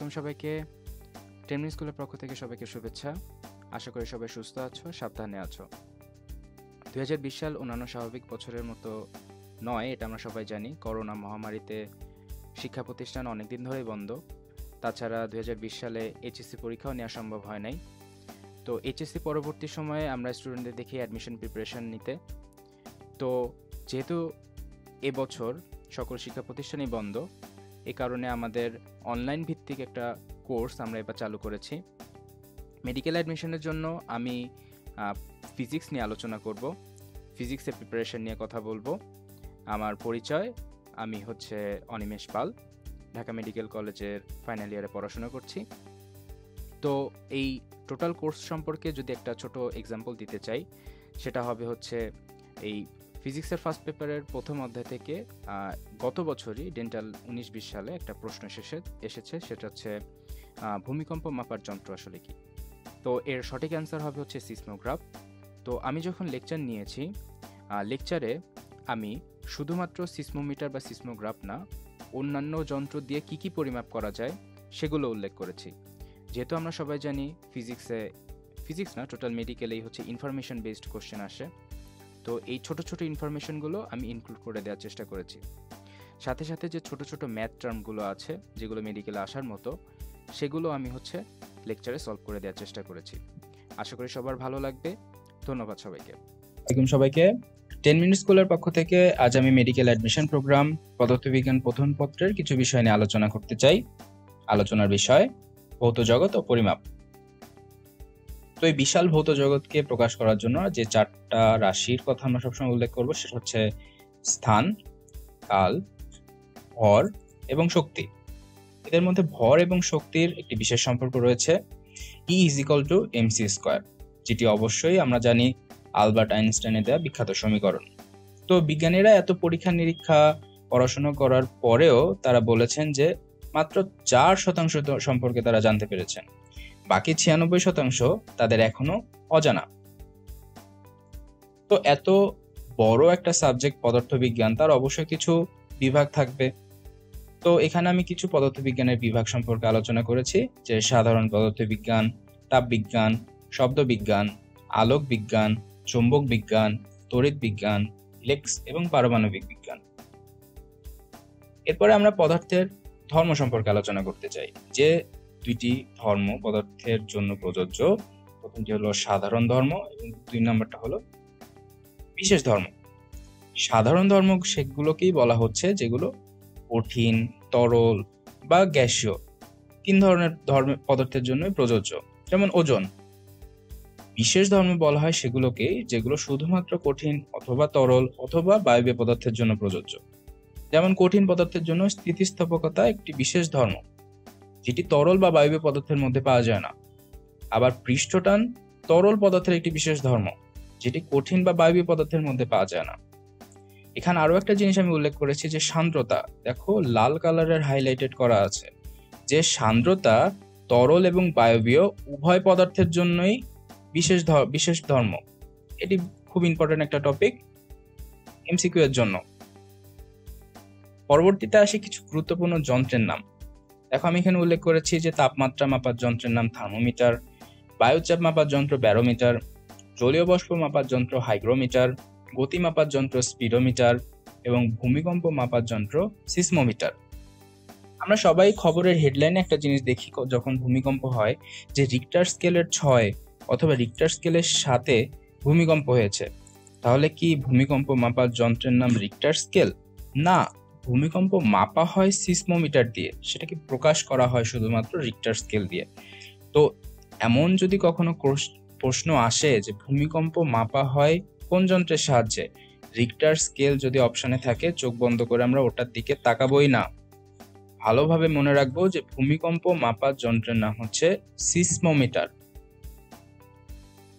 আলাইকুম সবাইকে। টেমনি স্কুলের পক্ষ থেকে সবাইকে শুভেচ্ছা। আশা করি সবাই সুস্থ আছো, সাবধানে আছো। 2020 সাল অন্যান্য স্বাভাবিক বছরের মতো নয়, এটা আমরা সবাই জানি। করোনা মহামারীতে শিক্ষা প্রতিষ্ঠান অনেকদিন ধরেই বন্ধ। তাছাড়া 2020 সালে এইচএসসি পরীক্ষাও নেওয়া সম্ভব হয় নাই। তো এইচএসসি পরবর্তী সময়ে আমরা স্টুডেন্টদের দেখি অ্যাডমিশন প্রিপারেশন নিতে। তো যেহেতু এবছর সকল শিক্ষা প্রতিষ্ঠানই বন্ধ, এ কারণে আমাদের অনলাইন ভিত্তিক একটা কোর্স আমরা এবার চালু করেছি। মেডিকেল অ্যাডমিশনের জন্য আমি ফিজিক্স নিয়ে আলোচনা করব, ফিজিক্সের প্রিপারেশন নিয়ে কথা বলবো। আমার পরিচয়, আমি হচ্ছে অনিমেষ পাল, ঢাকা মেডিকেল কলেজের ফাইনাল ইয়ারে পড়াশোনা করছি। তো এই টোটাল কোর্স সম্পর্কে যদি একটা ছোট এক্সাম্পল দিতে চাই, সেটা হবে হচ্ছে এই ফিজিক্সের ফার্স্ট পেপারের প্রথম অধ্যায় থেকে গত বছরই ডেন্টাল 19-20 সালে একটা প্রশ্ন এসেছে, সেটা হচ্ছে ভূমিকম্প মাপার যন্ত্র আসলে কি। তো এর সঠিক অ্যান্সার হবে হচ্ছে সিসমোগ্রাফ। তো আমি যখন লেকচার নিয়েছি, লেকচারে আমি শুধুমাত্র সিসমোমিটার বা সিসমোগ্রাফ না, অন্যান্য যন্ত্র দিয়ে কি কি পরিমাপ করা যায় সেগুলো উল্লেখ করেছি। যেহেতু আমরা সবাই জানি ফিজিক্স না, টোটাল মেডিকেলেই হচ্ছে ইনফরমেশন বেসড কোশ্চেন আসে। তো এই ছোট ছোট ইনফরমেশনগুলো আমি ইনক্লুড করে দেওয়ার চেষ্টা করেছি। সাথে সাথে যে ছোট ছোট ম্যাথ টার্মগুলো আছে যেগুলো মেডিকেলে আসার মতো, সেগুলো আমি হচ্ছে লেকচারে সলভ করে দেওয়ার চেষ্টা করেছি। আশা করি সবার ভালো লাগবে। ধন্যবাদ সবাইকে। সবাইকে 10 মিনিট স্কুলের পক্ষ থেকে আজ আমি মেডিকেল অ্যাডমিশন প্রোগ্রাম পদার্থবিজ্ঞান প্রথম পত্রের কিছু বিষয় নিয়ে আলোচনা করতে চাই। আলোচনার বিষয় ভৌত জগৎ ও পরিমাপ। তো এই বিশাল ভৌত জগৎকে প্রকাশ করার জন্য যে 4টা রাশির কথা আমরা সবসময় উল্লেখ করব, সেটা হচ্ছে স্থান, কাল, ভর এবং শক্তি। এদের মধ্যে ভর এবং শক্তির একটি বিশেষ সম্পর্ক রয়েছে, E = mc², যেটি অবশ্যই আমরা জানি আলবার্ট আইনস্টাইনের দেওয়া বিখ্যাত সমীকরণ। তো বিজ্ঞানীরা এত পরীক্ষা নিরীক্ষা পড়াশোনা করার পরেও তারা বলেছেন যে মাত্র 4% সম্পর্কে তারা জানতে পেরেছেন, বাকি 96% তাদের এখনো অজানা। তো এত বড় একটা সাবজেক্ট পদার্থবিজ্ঞান, তার অবশ্যই কিছু বিভাগ থাকবে। তো এখানে আমি কিছু পদার্থবিজ্ঞানের বিভাগ সম্পর্কে আলোচনা করেছি, যে সাধারণ পদার্থবিজ্ঞান, তাপবিজ্ঞান, শব্দবিজ্ঞান, আলোক বিজ্ঞান, চৌম্বক বিজ্ঞান, তড়িৎ বিজ্ঞান, ইলেকট্রিক্স এবং পারমাণবিক বিজ্ঞান। এরপরে আমরা পদার্থের ধর্ম সম্পর্কে আলোচনা করতে চাই, যে 2টি ধর্ম পদার্থের জন্য প্রযোজ্য। প্রথমটি হলো সাধারণ ধর্ম এবং 2 নম্বরটা হলো বিশেষ ধর্ম। সাধারণ ধর্ম সেগুলোকেই বলা হচ্ছে যেগুলো কঠিন, তরল বা গ্যাসীয়, 3 ধরনের পদার্থের জন্য প্রযোজ্য, যেমন ওজন। বিশেষ ধর্ম বলা হয় সেগুলোকে যেগুলো শুধুমাত্র কঠিন অথবা তরল অথবা বায়বীয় পদার্থের জন্য প্রযোজ্য। যেমন কঠিন পদার্থের জন্য স্থিতিস্থাপকতা একটি বিশেষ ধর্ম, যেটি তরল বা বায়বীয় পদার্থের মধ্যে পাওয়া যায় না। আবার পৃষ্ঠটান তরল পদার্থের একটি বিশেষ ধর্ম, যেটি কঠিন বা বায়বীয় পদার্থের মধ্যে পাওয়া যায় না। এখানে আরো একটা জিনিস আমি উল্লেখ করেছি, যে সান্দ্রতা। দেখো লাল কালারের হাইলাইটেড করা আছে, যে সান্দ্রতা তরল এবং বায়বীয় উভয় পদার্থের জন্যই বিশেষ ধর্ম। এটি খুব ইম্পর্টেন্ট একটা টপিক এমসিকিউ এর জন্য। পরবর্তীতে আসি কিছু গুরুত্বপূর্ণ যন্ত্রের নাম। দেখো আমি এখানে উল্লেখ করেছি যে তাপমাত্রা মাপার যন্ত্রের নাম থার্মোমিটার, বায়ুচাপ মাপার যন্ত্র ব্যারোমিটার, জলীয় বাষ্প মাপার যন্ত্র হাইগ্রোমিটার, গতি মাপার যন্ত্র স্পিডোমিটার এবং ভূমিকম্প মাপার যন্ত্র সিসমোমিটার। আমরা সবাই খবরের হেডলাইনে একটা জিনিস দেখি যখন ভূমিকম্প হয়, যে রিক্টার স্কেলের 6 অথবা রিক্টার স্কেলের 7 ভূমিকম্প হয়েছে। তাহলে কি ভূমিকম্প মাপার যন্ত্রের নাম রিক্টার স্কেল? না, ভূমিকম্প মাপা হয় সিসমোমিটার দিয়ে, সেটাকে প্রকাশ করা হয় শুধুমাত্র রিক্টার স্কেল দিয়ে। তো এমন যদি কখনো প্রশ্ন আসে যে ভূমিকম্প মাপা হয় কোন যন্ত্রের সাহায্যে, রিক্টার স্কেল যদি অপশনে থাকে, চোখ বন্ধ করে আমরা ওটার দিকে তাকাবোই না। ভালোভাবে মনে রাখবো যে ভূমিকম্প মাপার যন্ত্রের নাম হচ্ছে সিসমোমিটার।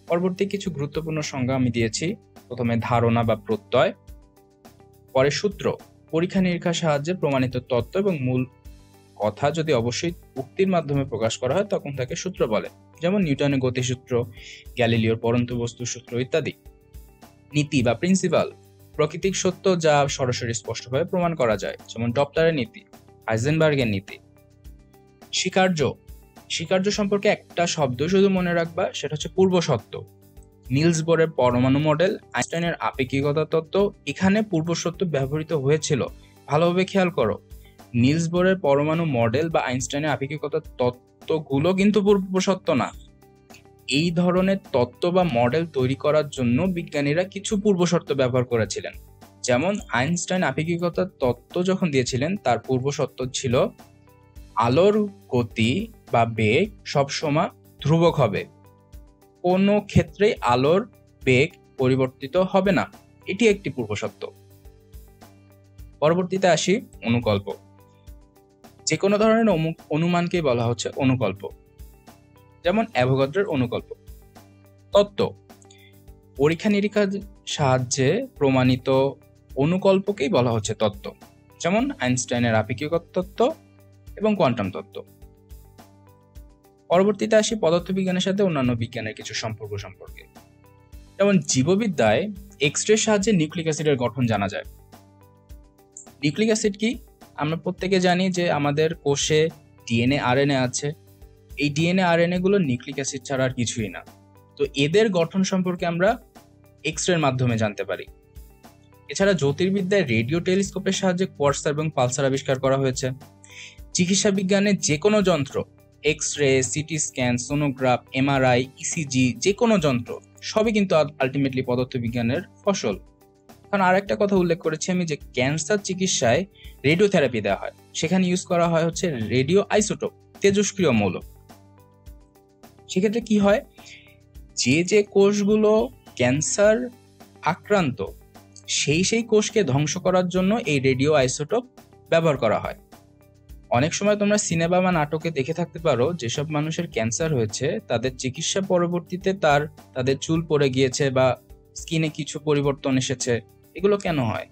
পরবর্তী কিছু গুরুত্বপূর্ণ সংজ্ঞা আমি দিয়েছি। প্রথমে ধারণা বা প্রত্যয়, পরে সূত্র, পরীক্ষা নিরীক্ষার সাহায্যে প্রমাণিত তত্ত্ব এবং মূল কথা যদি অবশ্যই উক্তির মাধ্যমে প্রকাশ করা হয় তখন তাকে সূত্র বলে, যেমন নিউটনের গতিসূত্র, গ্যালিলিওর পরন্ত বস্তু সূত্র ইত্যাদি। নীতি বা প্রিন্সিপাল, প্রাকৃতিক সত্য যা সরাসরি স্পষ্টভাবে প্রমাণ করা যায়, যেমন ডপলারের নীতি, হাইজেনবার্গের নীতি। স্বীকার্য স্বীকার্য সম্পর্কে একটা শব্দ শুধু মনে রাখবা, সেটা হচ্ছে পূর্বসত্য। নিলস বোরের পরমাণু মডেল, আইনস্টাইনের আপেক্ষিকতা তত্ত্ব, এখানে পূর্বসত্য ব্যবহৃত হয়েছিল। ভালোভাবে খেয়াল করো, নিলস বোরের পরমাণু মডেল বা আইনস্টাইনের আপেক্ষিকতা তত্ত্বগুলো কিন্তু পূর্বসত্য না। এই ধরনের তত্ত্ব বা মডেল তৈরি করার জন্য বিজ্ঞানীরা কিছু পূর্বশর্ত ব্যবহার করেছিলেন। যেমন আইনস্টাইন আপেক্ষিকতার তত্ত্ব যখন দিয়েছিলেন, তার পূর্বশর্ত ছিল আলোর গতি বা বেগ সবসময় ধ্রুবক হবে, কোনো ক্ষেত্রেই আলোর বেগ পরিবর্তিত হবে না। এটি একটি পূর্বশর্ত। পরবর্তীতে আসি অনুকল্প। যে কোনো ধরনের অনুমানকেই বলা হচ্ছে অনুকল্প। যেমন অ্যাভোগাড্রোর অনুকল্প তত্ত্ব, পরীক্ষা নিরীক্ষার সাহায্যে প্রমাণিত অনুকল্পকেই বলা হচ্ছে তত্ত্ব। যেমন আইনস্টাইনের আপেক্ষিকতা তত্ত্ব এবং কোয়ান্টাম তত্ত্ব। পরবর্তীতে আসি পদার্থবিজ্ঞানের সাথে অন্যান্য বিজ্ঞানের কিছু সম্পর্ক সম্পর্কে। যেমন জীববিদ্যায় এক্স-রে সাহায্যে নিউক্লিক অ্যাসিডের গঠন জানা যায়। নিউক্লিক অ্যাসিড কি? আমরা প্রত্যেকে জানি যে আমাদের কোষে ডিএনএ আরএনএ আছে। এই ডিএনএ আরএনএ গুলো নিউক্লিক অ্যাসিড ছাড়া আর কিছুই না। তো এদের গঠন সম্পর্কে আমরা এক্স-রের মাধ্যমে জানতে পারি। এছাড়া জ্যোতির্বিদ্যায় রেডিও টেলিস্কোপের সাহায্যে কোয়ার্সার এবং পালসার আবিষ্কার করা হয়েছে। চিকিৎসা বিজ্ঞানে যে কোনো যন্ত্র, X ray, CT scan, sonograph, MRI, ECG, যে কোনো যন্ত্র সবই কিন্তু আলটিমেটলি পদার্থবিজ্ঞানের ফসল। কারণ আর একটা কথা উল্লেখ করেছি আমি, যে ক্যান্সার চিকিৎসায় রেডিওথেরাপি দেওয়া হয়, সেখানে ইউজ করা হয় হচ্ছে রেডিও আইসোটোপ, তেজস্ক্রিয় মৌল। সেক্ষেত্রে কি হয়, যে কোষগুলো ক্যান্সার আক্রান্ত, সেই কোষকে ধ্বংস করার জন্য এই রেডিও আইসোটোপ ব্যবহার করা হয়। অনেক সময় তোমরা সিনেমা বা নাটকে দেখে থাকতে পারো, যেসব মানুষের ক্যান্সার হয়েছে তাদের চিকিৎসা পরবর্তীতে তাদের চুল পড়ে গিয়েছে বা স্কিনে কিছু পরিবর্তন এসেছে। এগুলো কেন হয়?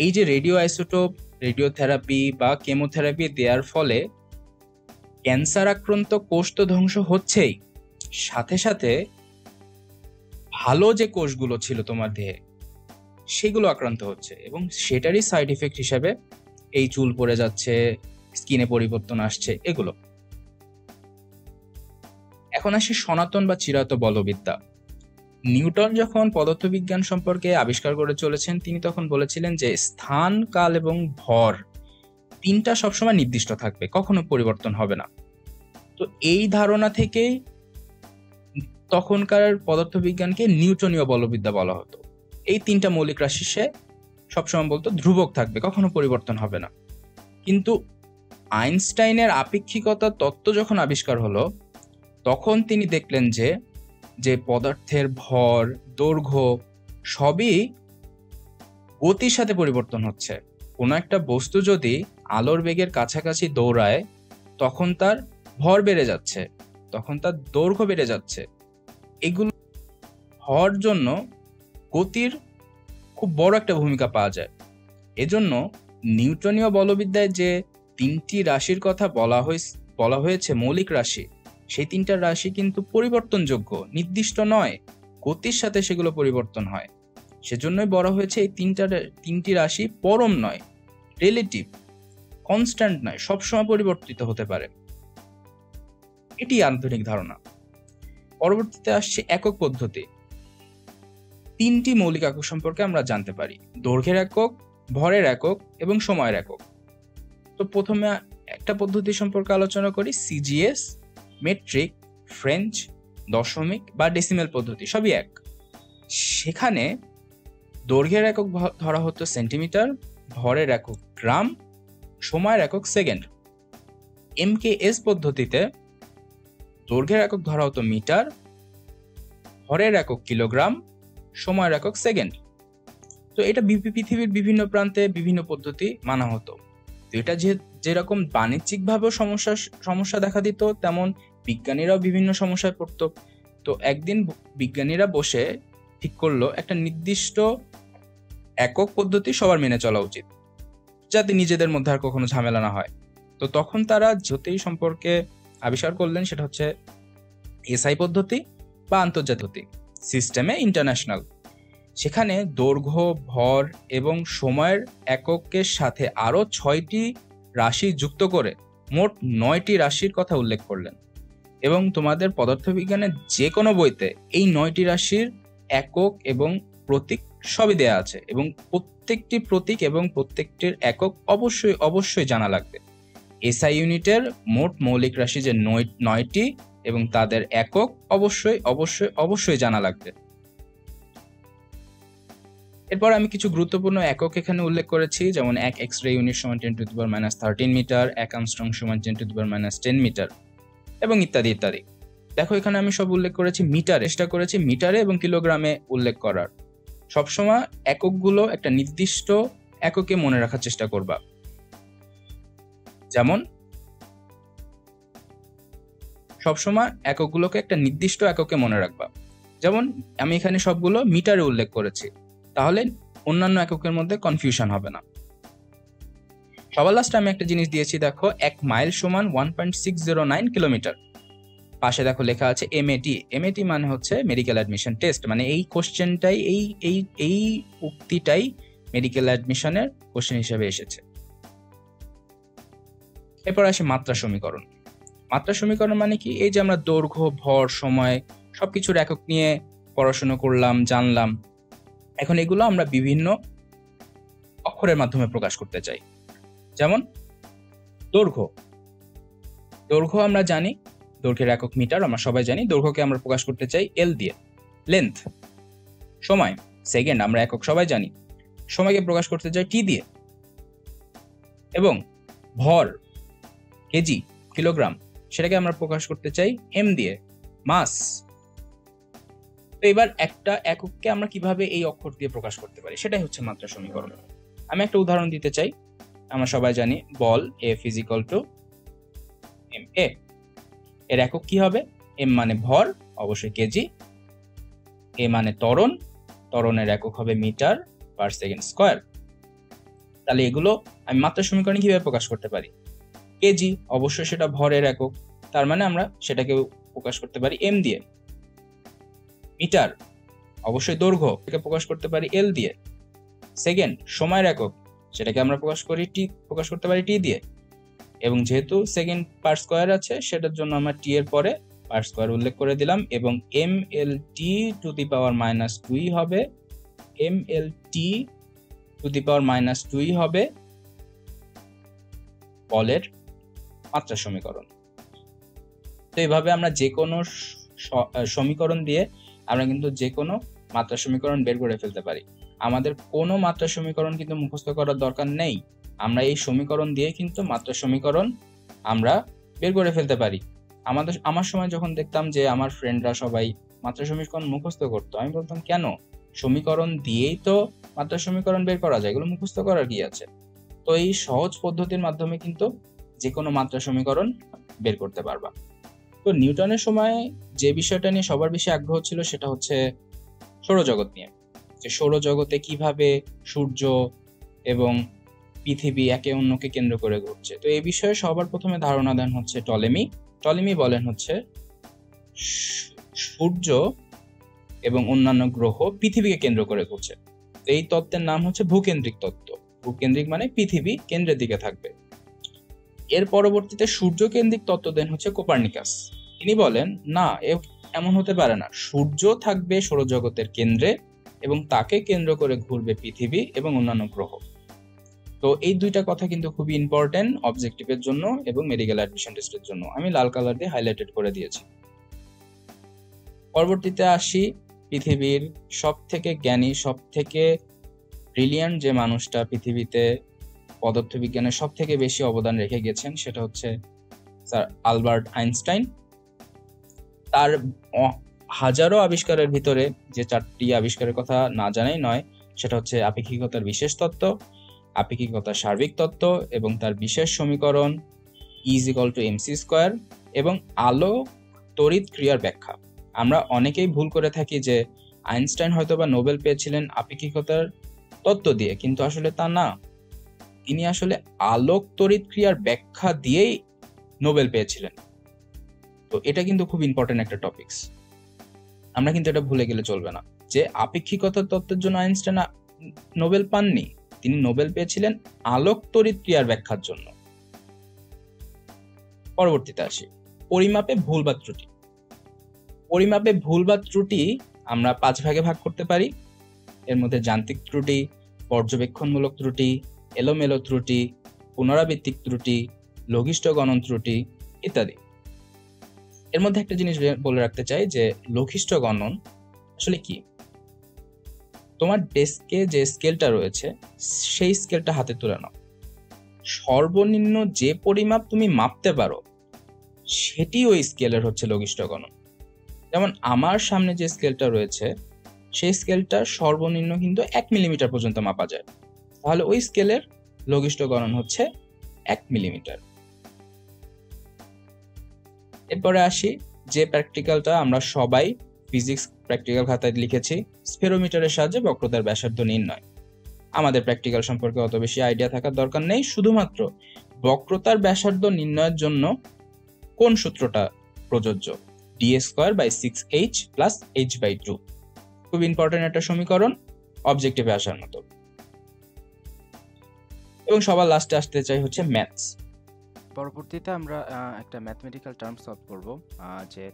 এই যে রেডিও আইসোটোপ, রেডিওথেরাপি বা কেমোথেরাপি দেওয়ার ফলে ক্যান্সার আক্রান্ত কোষ তো ধ্বংস হচ্ছেই, সাথে সাথে ভালো যে কোষগুলো ছিল তোমার দেহে সেগুলো আক্রান্ত হচ্ছে, এবং সেটারই সাইড ইফেক্ট হিসেবে এই চুল পড়ে যাচ্ছে, স্কিনে পরিবর্তন আসছে, এগুলো। এখন আসি সনাতন বা চিরায়ত বলবিদ্যা। নিউটন যখন পদার্থবিজ্ঞান সম্পর্কে আবিষ্কার করে চলেছেন, তিনি তখন বলেছিলেন যে স্থান, কাল এবং ভর তিনটা সবসময় নির্দিষ্ট থাকবে, কখনো পরিবর্তন হবে না। তো এই ধারণা থেকেই তখনকার পদার্থবিজ্ঞানকে নিউটনীয় বলবিদ্যা বলা হতো। এই তিনটা মৌলিক রাশি সে সবসময় বলতো ধ্রুবক থাকবে, কখনো পরিবর্তন হবে না। কিন্তু আইনস্টাইনের আপেক্ষিকতা তত্ত্ব যখন আবিষ্কার হলো, তখন তিনি দেখলেন যে পদার্থের ভর, দৈর্ঘ্য সবই গতির সাথে পরিবর্তন হচ্ছে। কোনো একটা বস্তু যদি আলোর বেগের কাছাকাছি দৌড়ায়, তখন তার ভর বেড়ে যাচ্ছে, তখন তার দৈর্ঘ্য বেড়ে যাচ্ছে। এগুলো হওয়ার জন্য গতির খুব বড় একটা ভূমিকা পাওয়া যায়। এজন্য নিউটনীয় বলবিদ্যায় যে তিনটি রাশির কথা বলা হয়েছে মৌলিক রাশি, সেই তিনটা রাশি কিন্তু পরিবর্তনযোগ্য, নির্দিষ্ট নয়, গতির সাথে সেগুলো পরিবর্তন হয়। সেজন্যই বলা হয়েছে এই তিনটি রাশি পরম নয়, রিলেটিভ, কনস্ট্যান্ট নয়, সবসময় পরিবর্তিত হতে পারে। এটি আধুনিক ধারণা। পরবর্তীতে আসছে একক পদ্ধতি। তিনটি মৌলিক একক সম্পর্কে আমরা জানতে পারি: দৈর্ঘ্যের একক, ভরের একক এবং সময়ের একক। তো প্রথমে একটা পদ্ধতি সম্পর্কে আলোচনা করি, সিজিএস, মেট্রিক, ফ্রেঞ্চ, দশমিক বা ডেসিমেল পদ্ধতি, সবই এক। সেখানে দৈর্ঘ্যের একক ধরা হতো সেন্টিমিটার, ভরের একক গ্রাম, সময়ের একক সেকেন্ড। এমকেএস পদ্ধতিতে দৈর্ঘ্যের একক ধরা হতো মিটার, ভরের একক কিলোগ্রাম, সময়ের একক সেকেন্ড। তো এটা পৃথিবীর বিভিন্ন প্রান্তে বিভিন্ন পদ্ধতি মানা হতো। তো এটা যেরকম বাণিজ্যিকভাবেও সমস্যা দেখা দিত, তেমন বিজ্ঞানীরাও বিভিন্ন সমস্যায় পড়তো। তো একদিন বিজ্ঞানীরা বসে ঠিক করলো একটা নির্দিষ্ট একক পদ্ধতি সবার মেনে চলা উচিত, যাতে নিজেদের মধ্যে আর কখনো ঝামেলা না হয়। তো তখন তারা জ্যোতিষ সম্পর্কে আবিষ্কার করলেন, সেটা হচ্ছে এসআই পদ্ধতি বা আন্তর্জাতিক সিস্টেমে ইন্টারন্যাশনাল। সেখানে দৈর্ঘ্য, ভর এবং সময়ের এককের সাথে আরো 6টি রাশি যুক্ত করে মোট 9টি রাশির কথা উল্লেখ করলেন এবং তোমাদের পদার্থবিজ্ঞানের যে কোনো বইতে এই 9টি রাশির একক এবং প্রতীক সবই দেয়া আছে এবং প্রত্যেকটি প্রতীক এবং প্রত্যেকটির একক অবশ্যই অবশ্যই জানা লাগবে। এসআই ইউনিটের মোট মৌলিক রাশি যে 9টি এবং তাদের একক অবশ্যই অবশ্যই অবশ্যই জানা লাগবে। এরপর আমি কিছু গুরুত্বপূর্ণ একক এখানে উল্লেখ করেছি, যেমন 1 এক্স-রে ইউনিট সমান 10⁻13 মিটার, 1 আর্মস্ট্রং সমান 10⁻10 মিটার এবং ইত্যাদি ইত্যাদি। দেখো এখানে আমি সব উল্লেখ করেছি মিটারে, চেষ্টা করেছি মিটারে এবং কিলোগ্রামে উল্লেখ করার। সবসময় এককগুলো একটা নির্দিষ্ট এককে মনে রাখার চেষ্টা করবা। যেমন সবসময় এককগুলোকে একটা নির্দিষ্ট এককে মনে রাখবা। যেমন আমি এখানে সবগুলো মিটারে উল্লেখ করেছি, তাহলে অন্যান্য এককের মধ্যে কনফিউশন হবে না। সবার লাস্টে আমি একটা জিনিস দিয়েছি, দেখো 1 মাইল সমান 1.609 কিলোমিটার। পাশে দেখো লেখা আছে এমএটি। এমএটি মানে হচ্ছে মেডিকেল অ্যাডমিশন টেস্ট, মানে এই কোশ্চেনটাই এই উক্তিটাই মেডিকেল অ্যাডমিশনের কোশ্চেন হিসেবে এসেছে। এরপর আসে মাত্রা সমীকরণ। মাত্রা সমীকরণ মানে কি? এই যে আমরা দৈর্ঘ্য, ভর, সময় সবকিছুর একক নিয়ে পড়াশোনা করলাম, জানলাম। এখন এগুলো আমরা বিভিন্ন অক্ষরের মাধ্যমে প্রকাশ করতে চাই। যেমন দৈর্ঘ্য আমরা জানি, দৈর্ঘ্যের একক মিটার, আমরা সবাই জানি। দৈর্ঘ্যকে আমরা প্রকাশ করতে চাই এল দিয়ে। লেন্থ, সময়, সেকেন্ড আমরা একক সবাই জানি। সময়কে প্রকাশ করতে চাই টি দিয়ে। এবং ভর, কেজি, কিলোগ্রাম, সেটাকে আমরা প্রকাশ করতে চাই এম দিয়ে, মাস। তো এবার একটা একককে আমরা কিভাবে এই অক্ষর দিয়ে প্রকাশ করতে পারি সেটাই হচ্ছে মাত্রা সমীকরণ। আমি একটা উদাহরণ দিতে চাই। আমরা সবাই জানি বল F = ma। এর একক কি হবে? এম মানে ভর, অবশ্যই কেজি। এ মানে ত্বরণ, ত্বরণের একক হবে মিটার পার সেকেন্ড স্কয়ার। তাহলে এগুলো আমি মাত্রা সমীকরণে কিভাবে প্রকাশ করতে পারি? কেজি, অবশ্যই সেটা ভরের একক, তার মানে আমরা সেটাকে প্রকাশ করতে পারি এম দিয়ে। মিটার, অবশ্যই দৈর্ঘ্য, এটাকে প্রকাশ করতে পারি এল দিয়ে। সেকেন্ড, সময়ের একক, সেটাকে আমরা প্রকাশ করতে পারি টি দিয়ে। এবং যেহেতু সেকেন্ড পার স্কয়ার আছে, সেটার জন্য আমরা টি এর পরে পার স্কয়ার উল্লেখ করে দিলাম। এবং mLT⁻²ই হবে, mLT⁻²ই হবে বলের মাত্রা সমীকরণ। তো এইভাবে আমরা যে কোনো সমীকরণ দিয়ে আমরা কিন্তু যে কোনো মাত্রা সমীকরণ বের করে ফেলতে পারি। আমাদের কোনো মাত্রা সমীকরণ কিন্তু মুখস্থ করার দরকার নেই। আমরা এই সমীকরণ দিয়ে কিন্তু মাত্রা সমীকরণ আমরা বের করে ফেলতে পারি। আমার সময় যখন দেখতাম যে আমার ফ্রেন্ডরা সবাই মাত্রা সমীকরণ মুখস্থ করতো, আমি বলতাম কেন? সমীকরণ দিয়েই তো মাত্রা সমীকরণ বের করা যায়, এগুলো মুখস্থ করার কি আছে? তো এই সহজ পদ্ধতির মাধ্যমে কিন্তু যে কোনো মাত্রা সমীকরণ বের করতে পারবা। তো নিউটনের সময় যে বিষয়টা নিয়ে সবার বেশি আগ্রহ ছিল সেটা হচ্ছে সৌরজগৎ নিয়ে, যে সৌরজগতে কিভাবে সূর্য এবং পৃথিবী একে অন্যকে কেন্দ্র করে ঘুরছে। তো এই বিষয়ে সবার প্রথমে ধারণা দেন হচ্ছে টলেমি। টলেমি বলেন হচ্ছে সূর্য এবং অন্যান্য গ্রহ পৃথিবীকে কেন্দ্র করে ঘুরছে। এই তত্ত্বের নাম হচ্ছে ভূকেন্দ্রিক তত্ত্ব। ভূকেন্দ্রিক মানে পৃথিবী কেন্দ্রের দিকে থাকবে। এর পরবর্তীতে সূর্যকেন্দ্রিক তত্ত্ব দেন হচ্ছে কোপার্নিকাস। তিনি বলেন না, এমন হতে পারে না, সূর্য থাকবে সৌরজগতের কেন্দ্রে এবং তাকে কেন্দ্র করে ঘুরবে পৃথিবী এবং অন্যান্য গ্রহ। তো এই দুইটা কথা কিন্তু খুবই ইম্পর্টেন্ট অবজেক্টিভের জন্য এবং মেডিকেল অ্যাডমিশন টেস্টের জন্য। আমি লাল কালার দিয়ে হাইলাইটেড করে দিয়েছি। পরবর্তীতে আসি পৃথিবীর সবথেকে জ্ঞানী, সবথেকে ব্রিলিয়ান্ট যে মানুষটা পৃথিবীতে পদার্থবিজ্ঞানের সবথেকে বেশি অবদান রেখে গেছেন, সেটা হচ্ছে স্যার আলবার্ট আইনস্টাইন। তার হাজারো আবিষ্কারের ভিতরে যে 4টি আবিষ্কারের কথা না জানাই নয়, সেটা হচ্ছে আপেক্ষিকতার বিশেষ তত্ত্ব, আপেক্ষিকতার সার্বিক তত্ত্ব এবং তার বিশেষ সমীকরণ E=mc² এবং আলো তড়িৎ ক্রিয়ার ব্যাখ্যা। আমরা অনেকেই ভুল করে থাকি যে আইনস্টাইন হয়তোবা নোবেল পেয়েছিলেন আপেক্ষিকতার তত্ত্ব দিয়ে, কিন্তু আসলে তা না। তিনি আসলে আলোক তড়িৎ ক্রিয়ার ব্যাখ্যা দিয়েই নোবেল পেয়েছিলেন। তো এটা কিন্তু খুব ইম্পর্টেন্ট একটা টপিকস, আমরা কিন্তু এটা ভুলে গেলে চলবে না যে আপেক্ষিকতার তত্ত্বের জন্য আইনস্টাইন নোবেল পাননি, তিনি নোবেল পেয়েছিলেন আলোক তড়িৎ ক্রিয়ার ব্যাখ্যার জন্য। পরবর্তীতে আসি পরিমাপে ভুল বা ত্রুটি। পরিমাপে ভুল বা ত্রুটি আমরা 5 ভাগে ভাগ করতে পারি। এর মধ্যে যান্ত্রিক ত্রুটি, পর্যবেক্ষণমূলক ত্রুটি, এলোমেলো ত্রুটি, পুনরাবৃত্তিক ত্রুটি, লঘিষ্ঠ গণন ত্রুটি ইত্যাদি। এর মধ্যে একটা জিনিস বলে রাখতে চাই যে লঘিষ্ঠ গণন আসলে কি। তোমার ডেস্কে যে স্কেলটা রয়েছে সেই স্কেলটা হাতে তুলে নাও, সর্বনিম্ন যে পরিমাপ তুমি মাপতে পারো সেটি ওই স্কেলের হচ্ছে লঘিষ্ঠ গণন। যেমন আমার সামনে যে স্কেলটা রয়েছে সেই স্কেলটা সর্বনিম্ন কিন্তু 1 মিলিমিটার পর্যন্ত মাপা যায়, তাহলে ওই স্কেলের লঘিষ্ঠ গণন হচ্ছে 1 মিলিমিটার। এরপরে আসি যে প্র্যাকটিক্যালটা আমরা সবাই ফিজিক্স প্র্যাকটিক্যাল খাতায় লিখেছি, স্ফেরোমিটারের সাহায্যে বক্রতার ব্যাসার্ধ নির্ণয়। আমাদের প্র্যাকটিক্যাল সম্পর্কে অত বেশি আইডিয়া থাকার দরকার নেই, শুধুমাত্র বক্রতার ব্যাসার্ধ নির্ণয়ের জন্য কোন সূত্রটা প্রযোজ্য, d²/6h + h/2। খুব ইম্পর্টেন্ট একটা সমীকরণ, অবজেক্টিভে আসার মতো। এবং সবার লাস্টে আসতে চাই হচ্ছে ম্যাথস। পরবর্তীতে আমরা একটা ম্যাথমেটিক্যাল টার্ম সলভ করব, যে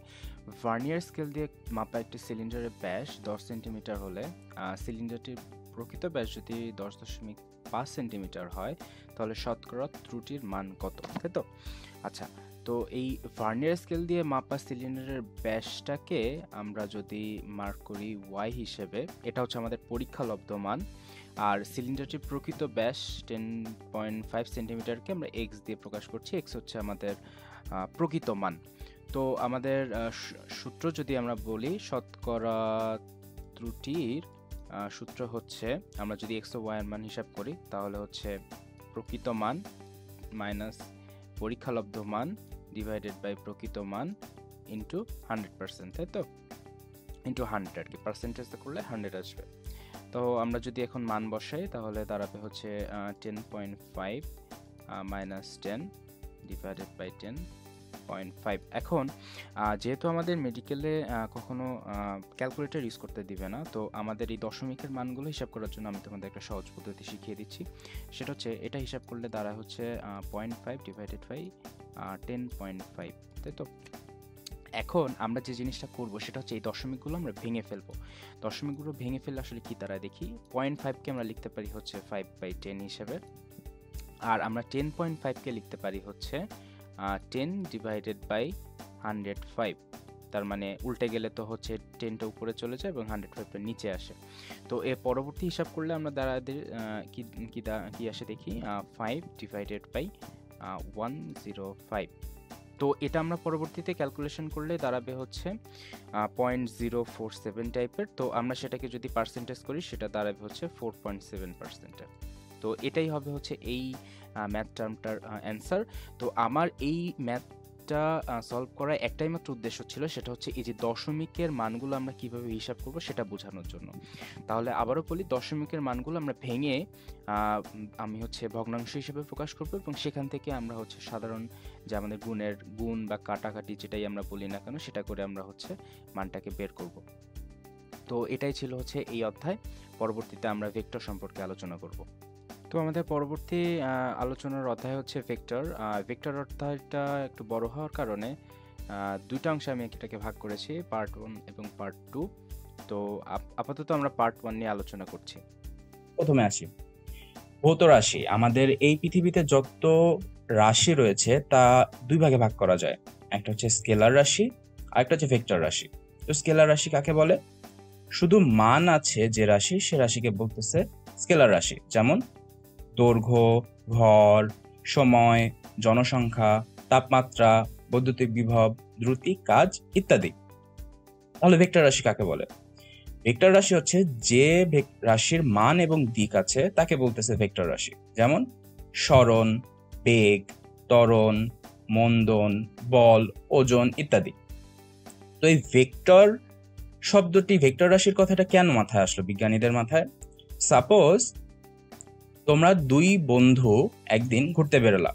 ভার্নিয়ার স্কেল দিয়ে মাপা একটি সিলিন্ডারের ব্যাস 10 সেন্টিমিটার হলে সিলিন্ডারটির প্রকৃত ব্যাস যদি 10.5 সেন্টিমিটার হয় তাহলে শতকরা ত্রুটির মান কত, তাই তো? আচ্ছা, তো এই ভার্নিয়ার স্কেল দিয়ে মাপা সিলিন্ডারের ব্যাসটাকে আমরা যদি মার্ক করি y হিসেবে, এটা হচ্ছে আমাদের পরীক্ষালব্ধ মান, আর সিলিন্ডারটির প্রকৃত ব্যাস 10.5 সেন্টিমিটারকে আমরা x দিয়ে প্রকাশ করছি, x হচ্ছে আমাদের প্রকৃত মান। তো আমাদের সূত্র যদি আমরা বলি, শতকরা ত্রুটির সূত্র হচ্ছে, আমরা যদি x ও y এর মান হিসাব করি তাহলে হচ্ছে প্রকৃত মান মাইনাস পরীক্ষালব্ধ মান ডিভাইডেড বাই প্রকৃত মান ইন্টু 100%, তাই তো? ইন্টু 100 আর কি, পার্সেন্টেজ করলে 100 আসবে। তো আমরা যদি এখন মান বসাই তাহলে দাঁড়াবে হচ্ছে 10.5 মাইনাস 10 ডিভাইডেড বাই 10.5। এখন যেহেতু আমাদের মেডিকেলে কখনো ক্যালকুলেটর ইউজ করতে দিবে না, তো আমাদের এই দশমিকের মানগুলো হিসাব করার জন্য আমি তোমাদের একটা সহজ পদ্ধতি শিখিয়ে দিচ্ছি। সেটা হচ্ছে, এটা হিসাব করলে দাঁড়ায় হচ্ছে 0.5 ডিভাইডেড বাই 10.5, তাই তো? এখন আমরা যে জিনিসটা করব সেটা হচ্ছে এই দশমিকগুলো আমরা ভেঙে ফেলবো। দশমিকগুলো ভেঙে ফেললে আসলে কি দাঁড়ায় দেখি। 0.5কে আমরা লিখতে পারি হচ্ছে 5/10 হিসেবে, আর আমরা 10.5কে লিখতে পারি হচ্ছে 10 ডিভাইডেড বাই 105। তার মানে উল্টে গেলে তো হচ্ছে 10টা উপরে চলে যায় এবং 105টা নিচে আসে। তো এর পরবর্তী হিসাব করলে আমরা দাঁড়ায় কি আসে দেখি, 5 ডিভাইডেড বাই 105। তো এটা আমরা পরবর্তীতে ক্যালকুলেশন করলে দাঁড়াবে হচ্ছে 0.047 টাইপের। তো আমরা সেটাকে যদি পার্সেন্টেজ করি সেটা দাঁড়াবে হচ্ছে 4.7%। তো এটাই হবে হচ্ছে এই ম্যাথ টার্মটার অ্যান্সার। তো আমার এই ম্যাথটা সলভ করার একটাই মাত্র উদ্দেশ্য ছিল, সেটা হচ্ছে এই যে দশমিকের মানগুলো আমরা কিভাবে হিসাব করব সেটা বোঝানোর জন্য। তাহলে আবারও বলি, দশমিকের মানগুলো আমরা ভেঙে আমি হচ্ছে ভগ্নাংশ হিসেবে প্রকাশ করব, এবং সেখান থেকে আমরা হচ্ছে সাধারণ যে আমাদের গুণের গুণ বা কাটাকাটি যেটাই আমরা বলি না কেন সেটা করে আমরা হচ্ছে মানটাকে বের করব। তো এটাই ছিল হচ্ছে এই অধ্যায়। পরবর্তীতে আমরা ভেক্টর সম্পর্কে আলোচনা করব। তো আমাদের পরবর্তী আলোচনার অধ্যায় হচ্ছে ভেক্টর। ভেক্টর অধ্যায়টা একটু বড় হওয়ার কারণে দুইটা অংশে আমি এটাকে ভাগ করেছি, পার্ট 1 এবং পার্ট 2। তো আপাতত আমরা পার্ট 1 নিয়ে আলোচনা করছি। প্রথমে আসি ভৌত রাশি। আমাদের এই পৃথিবীতে যত রাশি রয়েছে তা দুই ভাগে ভাগ করা যায়, একটা হচ্ছে স্কেলার রাশি আর একটা হচ্ছে ভেক্টর রাশি। তো স্কেলার রাশি কাকে বলে? শুধু মান আছে যে রাশি, সে রাশিকে বলতেছে স্কেলার রাশি। যেমন দৈর্ঘ্য, ভর, সময়, জনসংখ্যা, তাপমাত্রা, বৈদ্যুতিক বিভব, দ্রুতি, কাজ ইত্যাদি। তাহলে ভেক্টর রাশি কাকে বলে? ভেক্টর রাশি হচ্ছে যে রাশির মান এবং দিক আছে তাকে বলতেছে ভেক্টর রাশি। যেমন সরণ, বেগ, ত্বরণ, মন্দন, বল, ওজন ইত্যাদি। তো এই ভেক্টর শব্দটি, ভেক্টর রাশির কথাটা কেন মাথায় আসলো বিজ্ঞানীদের মাথায়? সাপোজ তোমরা দুই বন্ধু একদিন ঘুরতে বেরোলা।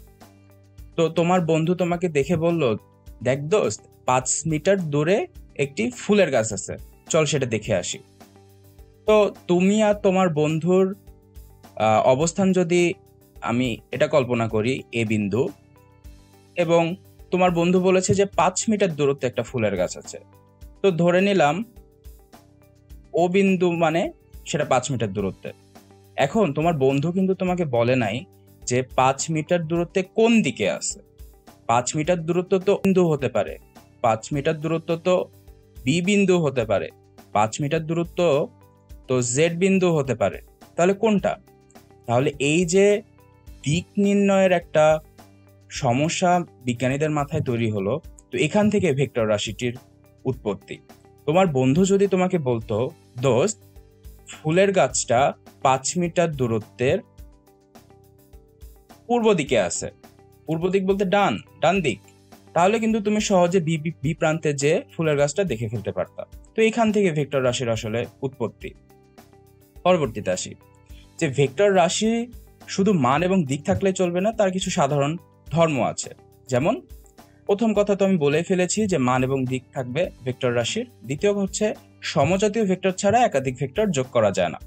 তো তোমার বন্ধু তোমাকে দেখে বলল, দেখ দোস্ত, 5 মিটার দূরে একটি ফুলের গাছ আছে, চল সেটা দেখে আসি। তো তুমি আর তোমার বন্ধুর অবস্থান যদি আমি এটা কল্পনা করি এ বিন্দু, এবং তোমার বন্ধু বলেছে যে 5 মিটার দূরত্বে একটা ফুলের গাছ আছে। তো ধরে নিলাম ও বিন্দু মানে সেটা 5 মিটার দূরত্বে। এখন তোমার বন্ধু কিন্তু তোমাকে বলে নাই যে 5 মিটার দূরত্বে কোন দিকে আছে। 5 মিটার দূরত্ব তো বিন্দু হতে পারে, 5 মিটার দূরত্ব তো বি বিন্দু হতে পারে, 5 মিটার দূরত্ব তো জেড বিন্দু হতে পারে। তাহলে কোনটা? তাহলে এই যে দিক নির্ণয়ের একটা সমস্যা বিজ্ঞানীদের মাথায় তৈরি হলো, তো এখান থেকে ভেক্টর রাশিটির উৎপত্তি। তোমার বন্ধু যদি তোমাকে বলতো, দোস্ত ফুলের গাছটা 5 মিটার দূরত্বের পূর্ব দিকে আছে, পূর্ব দিক বলতে ডান দিক, তাহলে কিন্তু তুমি সহজে বি প্রান্তে যে ফুলের গাছটা দেখে ফেলতে পারতা। তো এখান থেকে ভেক্টর রাশির আসলে উৎপত্তি। পরবর্তীতে আসি যে ভেক্টর রাশি শুধু মান এবং দিক থাকলে চলবে না, তার কিছু সাধারণ ধর্ম আছে। যেমন প্রথম কথা তো আমি বলে ফেলেছি যে মান এবং দিক থাকবে ভেক্টর রাশির। দ্বিতীয় হচ্ছে সমজাতীয় ভেক্টর ছাড়া একাধিক ভেক্টর যোগ করা যায় না।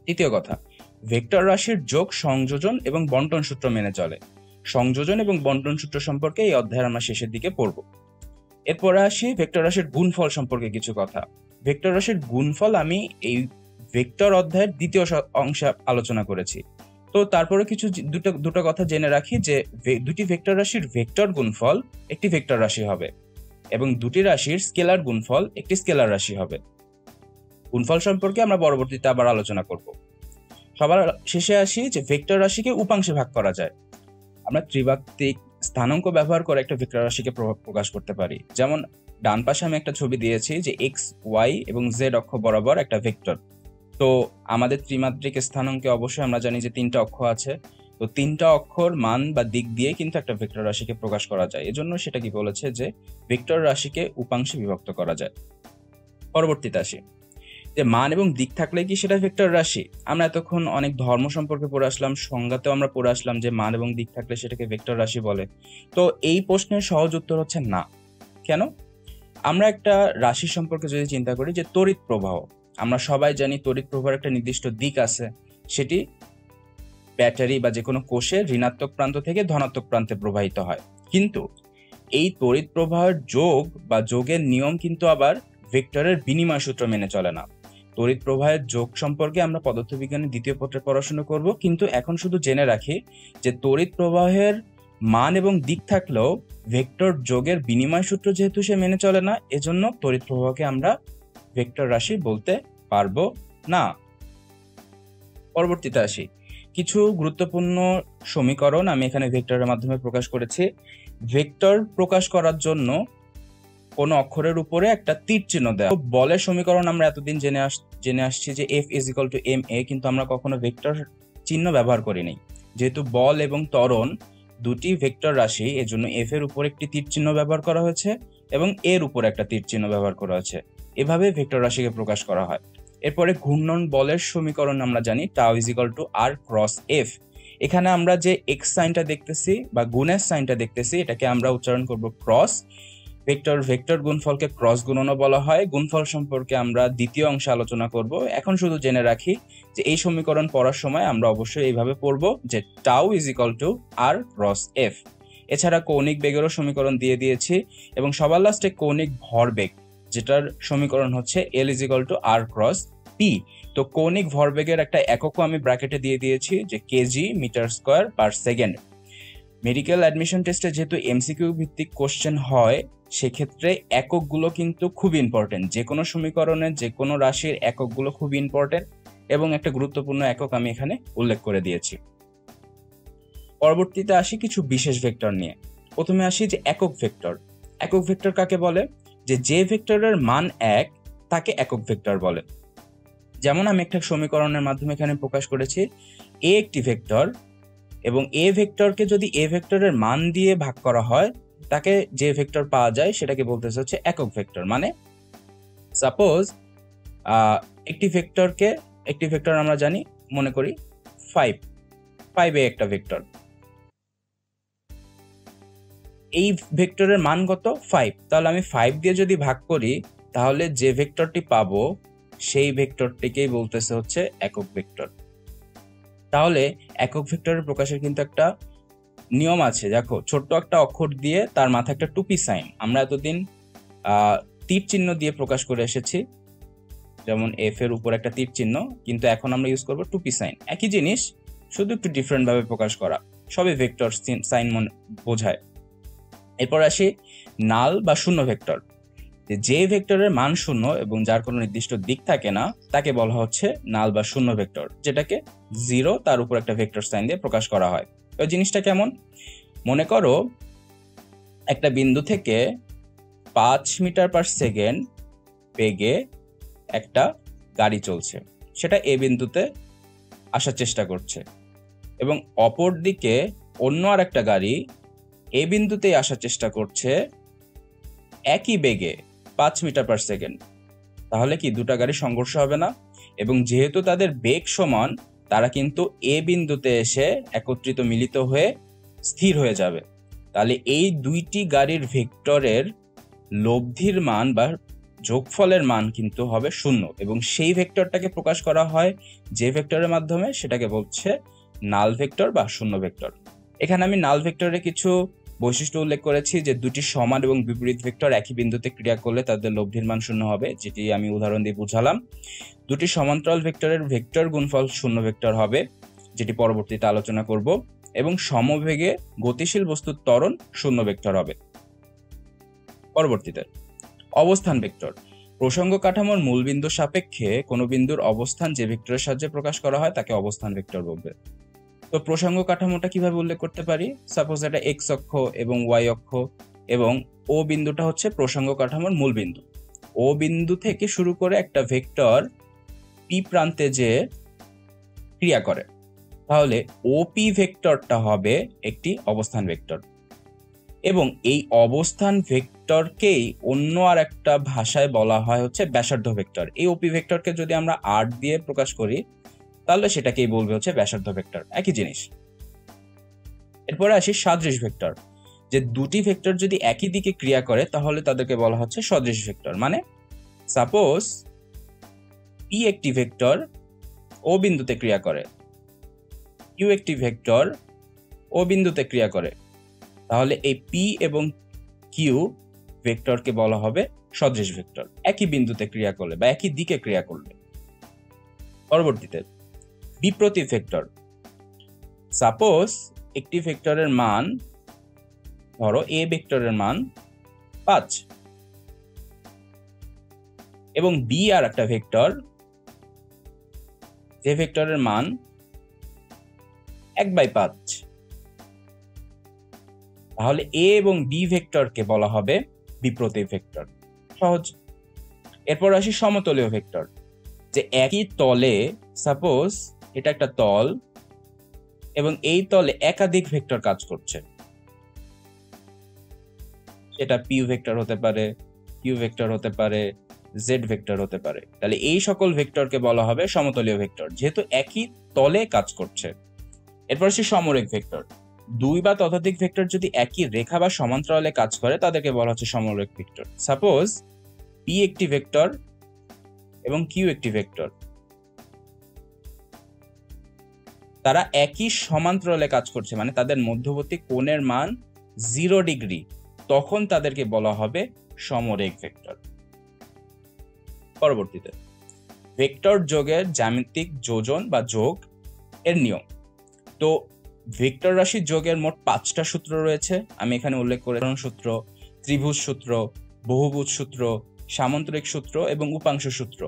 তৃতীয় কথা, ভেক্টর রাশির যোগ, সংযোজন এবং বন্টন সূত্র মেনে চলে। সংযোজন এবং বন্টন সূত্র সম্পর্কে এই অধ্যায়ের আমরা শেষের দিকে পড়ব। এরপরে আসি ভেক্টর রাশির গুণফল সম্পর্কে কিছু কথা। ভেক্টর রাশির গুণফল আমি এই ভেক্টর অধ্যায়ের দ্বিতীয় অংশে আলোচনা করেছি। তো তারপরে কিছু দুটো কথা জেনে রাখি যে দুটি ভেক্টর রাশির ভেক্টর গুণফল একটি ভেক্টর রাশি হবে এবং দুটি রাশির স্কেলার গুণফল একটি স্কেলার রাশি হবে। গুণফল সম্পর্কে আমরা পরবর্তীতে আবার আলোচনা করব। সবার শেষে আসি যে ভেক্টর রাশিকে উপাংশে ভাগ করা যায়। আমরা ত্রিমাত্রিক স্থানাঙ্ক ব্যবহার করে একটা ভেক্টর রাশিকে প্রকাশ করতে পারি। যেমন ডান পাশে আমি একটা ছবি দিয়েছি যে এক্স, ওয়াই এবং জেড অক্ষ বরাবর একটা ভেক্টর। তো আমাদের ত্রিমাত্রিক স্থানাঙ্কে অবশ্যই আমরা জানি যে 3টা অক্ষ আছে। তো 3টা অক্ষর মান বা দিক দিয়ে কিন্তু একটা ভেক্টর রাশিকে প্রকাশ করা যায়। এজন্য সেটা কি বলেছে যে ভেক্টর রাশিকে উপাংশে বিভক্ত করা যায়। পরবর্তীতে আসি যে মান এবং দিক থাকলে কি সেটা ভেক্টর রাশি? আমরা এতক্ষণ অনেক ধর্ম সম্পর্কে পড়ে আসলাম, সংজ্ঞাতেও আমরা পড়ে আসলাম যে মান এবং দিক থাকলে সেটাকে ভেক্টর রাশি বলে। তো এই প্রশ্নের সহজ উত্তর হচ্ছে না। কেন? আমরা একটা রাশি সম্পর্কে যদি চিন্তা করি যে তড়িৎ প্রবাহ, আমরা সবাই জানি তড়িৎ প্রবাহের একটা নির্দিষ্ট দিক আছে, সেটি ব্যাটারি বা যে কোনো কোষের ঋণাত্মক প্রান্ত থেকে ধনাত্মক প্রান্তে প্রবাহিত হয়। কিন্তু এই তড়িৎ প্রবাহের যোগ বা যোগের নিয়ম কিন্তু আবার ভেক্টরের বিনিময় সূত্র মেনে চলে না। তড়িৎ প্রবাহের যোগ সম্পর্কে আমরা পদার্থবিজ্ঞানের দ্বিতীয় পত্রে পড়াশোনা করব, কিন্তু এখন শুধু জেনে রাখি যে তড়িৎ প্রবাহের মান এবং দিক থাকলেও ভেক্টর যোগের বিনিময় সূত্র যেহেতু সে মেনে চলে না, এজন্য তড়িৎ প্রবাহকে আমরা ভেক্টর রাশি বলতে পারবো না। পরবর্তীতে আসি কিছু গুরুত্বপূর্ণ সমীকরণ আমি এখানে ভেক্টরের মাধ্যমে প্রকাশ করেছি। ভেক্টর প্রকাশ করার জন্য কোনো অক্ষরের উপরে একটা তীর চিহ্ন দেওয়া। বলের সমীকরণ আমরা এতদিন জেনে আসছি যে F = ma, কিন্তু আমরা কখনো ভেক্টর চিহ্ন ব্যবহার করিনি। যেহেতু বল এবং ত্বরণ দুটি ভেক্টর রাশি, এজন্য F এর উপর একটি তীর চিহ্ন ব্যবহার করা হয়েছে এবং এর উপর একটা তীর চিহ্ন ব্যবহার করা হয়েছে। এভাবে ভেক্টর রাশিকে প্রকাশ করা হয়। এরপরে ঘূর্ণন বলের সমীকরণ আমরা জানি τ = r × f। এখানে আমরা যে x সাইনটা দেখতেছি বা গুণের সাইনটা দেখতেছি, এটাকে আমরা উচ্চারণ করব ক্রস। ভেক্টর গুণফলকে ক্রস গুণনও বলা হয়। গুণফল সম্পর্কে আমরা দ্বিতীয় অংশে আলোচনা করব। এখন শুধু জেনে রাখি যে এই সমীকরণ পড়ার সময় আমরা অবশ্যই এইভাবে পড়ব যে τ = r × f। এছাড়া কৌণিক বেগেরও সমীকরণ দিয়ে দিয়েছি এবং সবার লাস্টে কৌণিক ভরবেগ, যেটার সমীকরণ হচ্ছে L = r × p। তো কৌণিক ভরবেগের একটা এককও আমি ব্র্যাকেটে দিয়ে দিয়েছি যে কেজি m²/সেকেন্ড। মেডিকেল অ্যাডমিশন টেস্টে যেহেতু এমসিকিউ ভিত্তিক কোশ্চেন হয়, সেক্ষেত্রে এককগুলো কিন্তু খুব ইম্পর্টেন্ট। যে কোনো সমীকরণের যে কোনো রাশির এককগুলো খুব ইম্পর্টেন্ট এবং একটা গুরুত্বপূর্ণ একক আমি এখানে উল্লেখ করে দিয়েছি। পরবর্তীতে আসি কিছু বিশেষ ভেক্টর নিয়ে। প্রথমে আসি যে একক ভেক্টর। একক ভেক্টর কাকে বলে? যে ভেক্টরের মান 1 তাকে একক ভেক্টর বলে। যেমন আমি একটা সমীকরণের মাধ্যমে এখানে প্রকাশ করেছি এ একটি ভেক্টর এবং এ ভেক্টরকে যদি এ ভেক্টরের মান দিয়ে ভাগ করা হয়, তাকে যে ভেক্টর পাওয়া যায় সেটাকে বলতেছে হচ্ছে একক ভেক্টর। মানে সাপোজ একটি ভেক্টর আমরা জানি, মনে করি 5 এ একটা ভেক্টর। এই ভেক্টরের মান কত? 5। তাহলে আমি 5 দিয়ে যদি ভাগ করি, তাহলে যে ভেক্টরটি পাবো সেই ভেক্টরটিকেই বলতেছে হচ্ছে একক ভেক্টর। তাহলে একক ভেক্টরের প্রকাশের কিন্তু একটা নিয়ম আছে, দেখো ছোট্ট একটা অক্ষর দিয়ে তার মাথায় একটা টুপি সাইন আমরা এতদিন তীর চিহ্ন দিয়ে প্রকাশ করে এসেছি, যেমন এফ এর উপর একটা তীর চিহ্ন, কিন্তু এখন আমরা ইউজ করব টুপি সাইন। একই জিনিস, শুধু একটু ডিফারেন্ট ভাবে প্রকাশ করা, সবই ভেক্টর সাইন বোঝায়। এরপর আসি নাল বা শূন্য ভেক্টর। যে ভেক্টরের মান শূন্য এবং যার কোনো নির্দিষ্ট দিক থাকে না তাকে বলা হচ্ছে নাল বা শূন্য ভেক্টর, যেটাকে জিরো তার উপর একটা ভেক্টর সাইন দিয়ে প্রকাশ করা হয়। তো জিনিসটা কেমন, মনে করো একটা বিন্দু থেকে 5 মিটার পার সেকেন্ড বেগে একটা গাড়ি চলছে, সেটা এ বিন্দুতে আসার চেষ্টা করছে, এবং অপর দিকে অন্য আর একটা গাড়ি এ বিন্দুতেই আসার চেষ্টা করছে একই বেগে 5 মিটার পার সেকেন্ড। তাহলে কি দুটা গাড়ি সংঘর্ষ হবে না? এবং যেহেতু তাদের বেগ সমান, তারা কিন্তু এ বিন্দুতে এসে একত্রিত মিলিত হয়ে স্থির হয়ে যাবে। তাহলে এই দুইটি গাড়ির ভেক্টরের লব্ধির মান বা যোগফলের মান কিন্তু হবে শূন্য, এবং সেই ভেক্টরটাকে প্রকাশ করা হয় যে ভেক্টরের মাধ্যমে, সেটাকে বলছে নাল ভেক্টর বা শূন্য ভেক্টর। এখানে আমি নাল ভেক্টরের কিছু বৈশিষ্ট্য উল্লেখ করেছি, যে দুটি সমান এবং বিপরীত ভেক্টর একই বিন্দুতে ক্রিয়া করলে তাদের লব্ধির মান শূন্য হবে, যেটি আমি উদাহরণ দিয়ে বুঝালাম। দুটি সমান্তরাল ভেক্টরের ভেক্টর গুণফল শূন্য ভেক্টর হবে, যেটি পরবর্তীতে আলোচনা করব, এবং সমবেগে গতিশীল বস্তুর ত্বরণ শূন্য ভেক্টর হবে। পরবর্তীতে অবস্থান ভেক্টর। প্রসঙ্গ কাঠামোর মূলবিন্দুর সাপেক্ষে কোনো বিন্দুর অবস্থান যে ভেক্টরের সাহায্যে প্রকাশ করা হয় তাকে অবস্থান ভেক্টর বলবে। তো প্রসঙ্গ কাঠামোটা কিভাবে উল্লেখ করতে পারি? সাপোজ এটা এক্স অক্ষ এবং ওয়াই অক্ষ, এবং ও বিন্দুটা হচ্ছে প্রসঙ্গ কাঠামোর মূল বিন্দু। ও বিন্দু থেকে শুরু করে একটা ভেক্টর পি প্রান্তে যে ক্রিয়া করে, তাহলে ওপি ভেক্টরটা হবে একটি অবস্থান ভেক্টর। এবং এই অবস্থান ভেক্টরকেই অন্য আর একটা ভাষায় বলা হয় হচ্ছে ব্যাসার্ধ ভেক্টর। এই ওপি ভেক্টরকে যদি আমরা আর দিয়ে প্রকাশ করি তাহলে সেটাকেই বলবে হচ্ছে ব্যাসার্ধ ভেক্টর, একই জিনিস। এরপরে আসি সাদৃশ ভেক্টর। যে দুটি ভেক্টর যদি একই দিকে ক্রিয়া করে তাহলে তাদেরকে বলা হচ্ছে সদৃশ ভেক্টর। মানে সাপোজ পি একটি ভেক্টর ও বিন্দুতে ক্রিয়া করে, কিউ একটি ভেক্টর ও বিন্দুতে ক্রিয়া করে, তাহলে এই পি এবং কিউ ভেক্টরকে বলা হবে সদৃশ ভেক্টর, একই বিন্দুতে ক্রিয়া করলে বা একই দিকে ক্রিয়া করলে। পরবর্তীতে বিপ্রতীপ ভেক্টর। সাপোজ একটি ভেক্টরের মান, ধরো এ ভেক্টরের মান 5 এবং বি আর একটা ভেক্টর, যে ভেক্টরের মান 1/5, তাহলে এ এবং বি ভেক্টরকে বলা হবে বিপ্রতীপ ভেক্টর। সহজ। এরপর আসি সমতলীয় ভেক্টর। যে একই তলে, সাপোজ এটা একটা তল এবং এই তলে একাধিক ভেক্টর কাজ করছে, সেটা পি ভেক্টর হতে পারে, কিউ ভেক্টর হতে পারে, জেড ভেক্টর হতে পারে। তাহলে এই সকল ভেক্টরকে বলা হবে সমতলীয় ভেক্টর, যেহেতু একই তলে কাজ করছে। এরপর আসি সমরেখ ভেক্টর। দুই বা ততোধিক ভেক্টর যদি একই রেখা বা সমান্তরালে কাজ করে তাদেরকে বলা হচ্ছে সমরেখ ভেক্টর। সাপোজ পি একটি ভেক্টর এবং কিউ একটি ভেক্টর, তারা একই সমান্তরালে কাজ করছে, মানে তাদের মধ্যবর্তী কোণের মান 0 ডিগ্রি, তখন তাদেরকে বলা হবে সমরেখ ভেক্টর। পরবর্তীতে ভেক্টর যোগের জ্যামিতিক যোজন বা যোগ এর নিয়ম। তো ভেক্টর রাশির যোগের মোট 5টা সূত্র রয়েছে, আমি এখানে উল্লেখ করেছি সূত্র, ত্রিভুজ সূত্র, বহুভুজ সূত্র, সামান্তরিক সূত্র এবং উপাংশ সূত্র।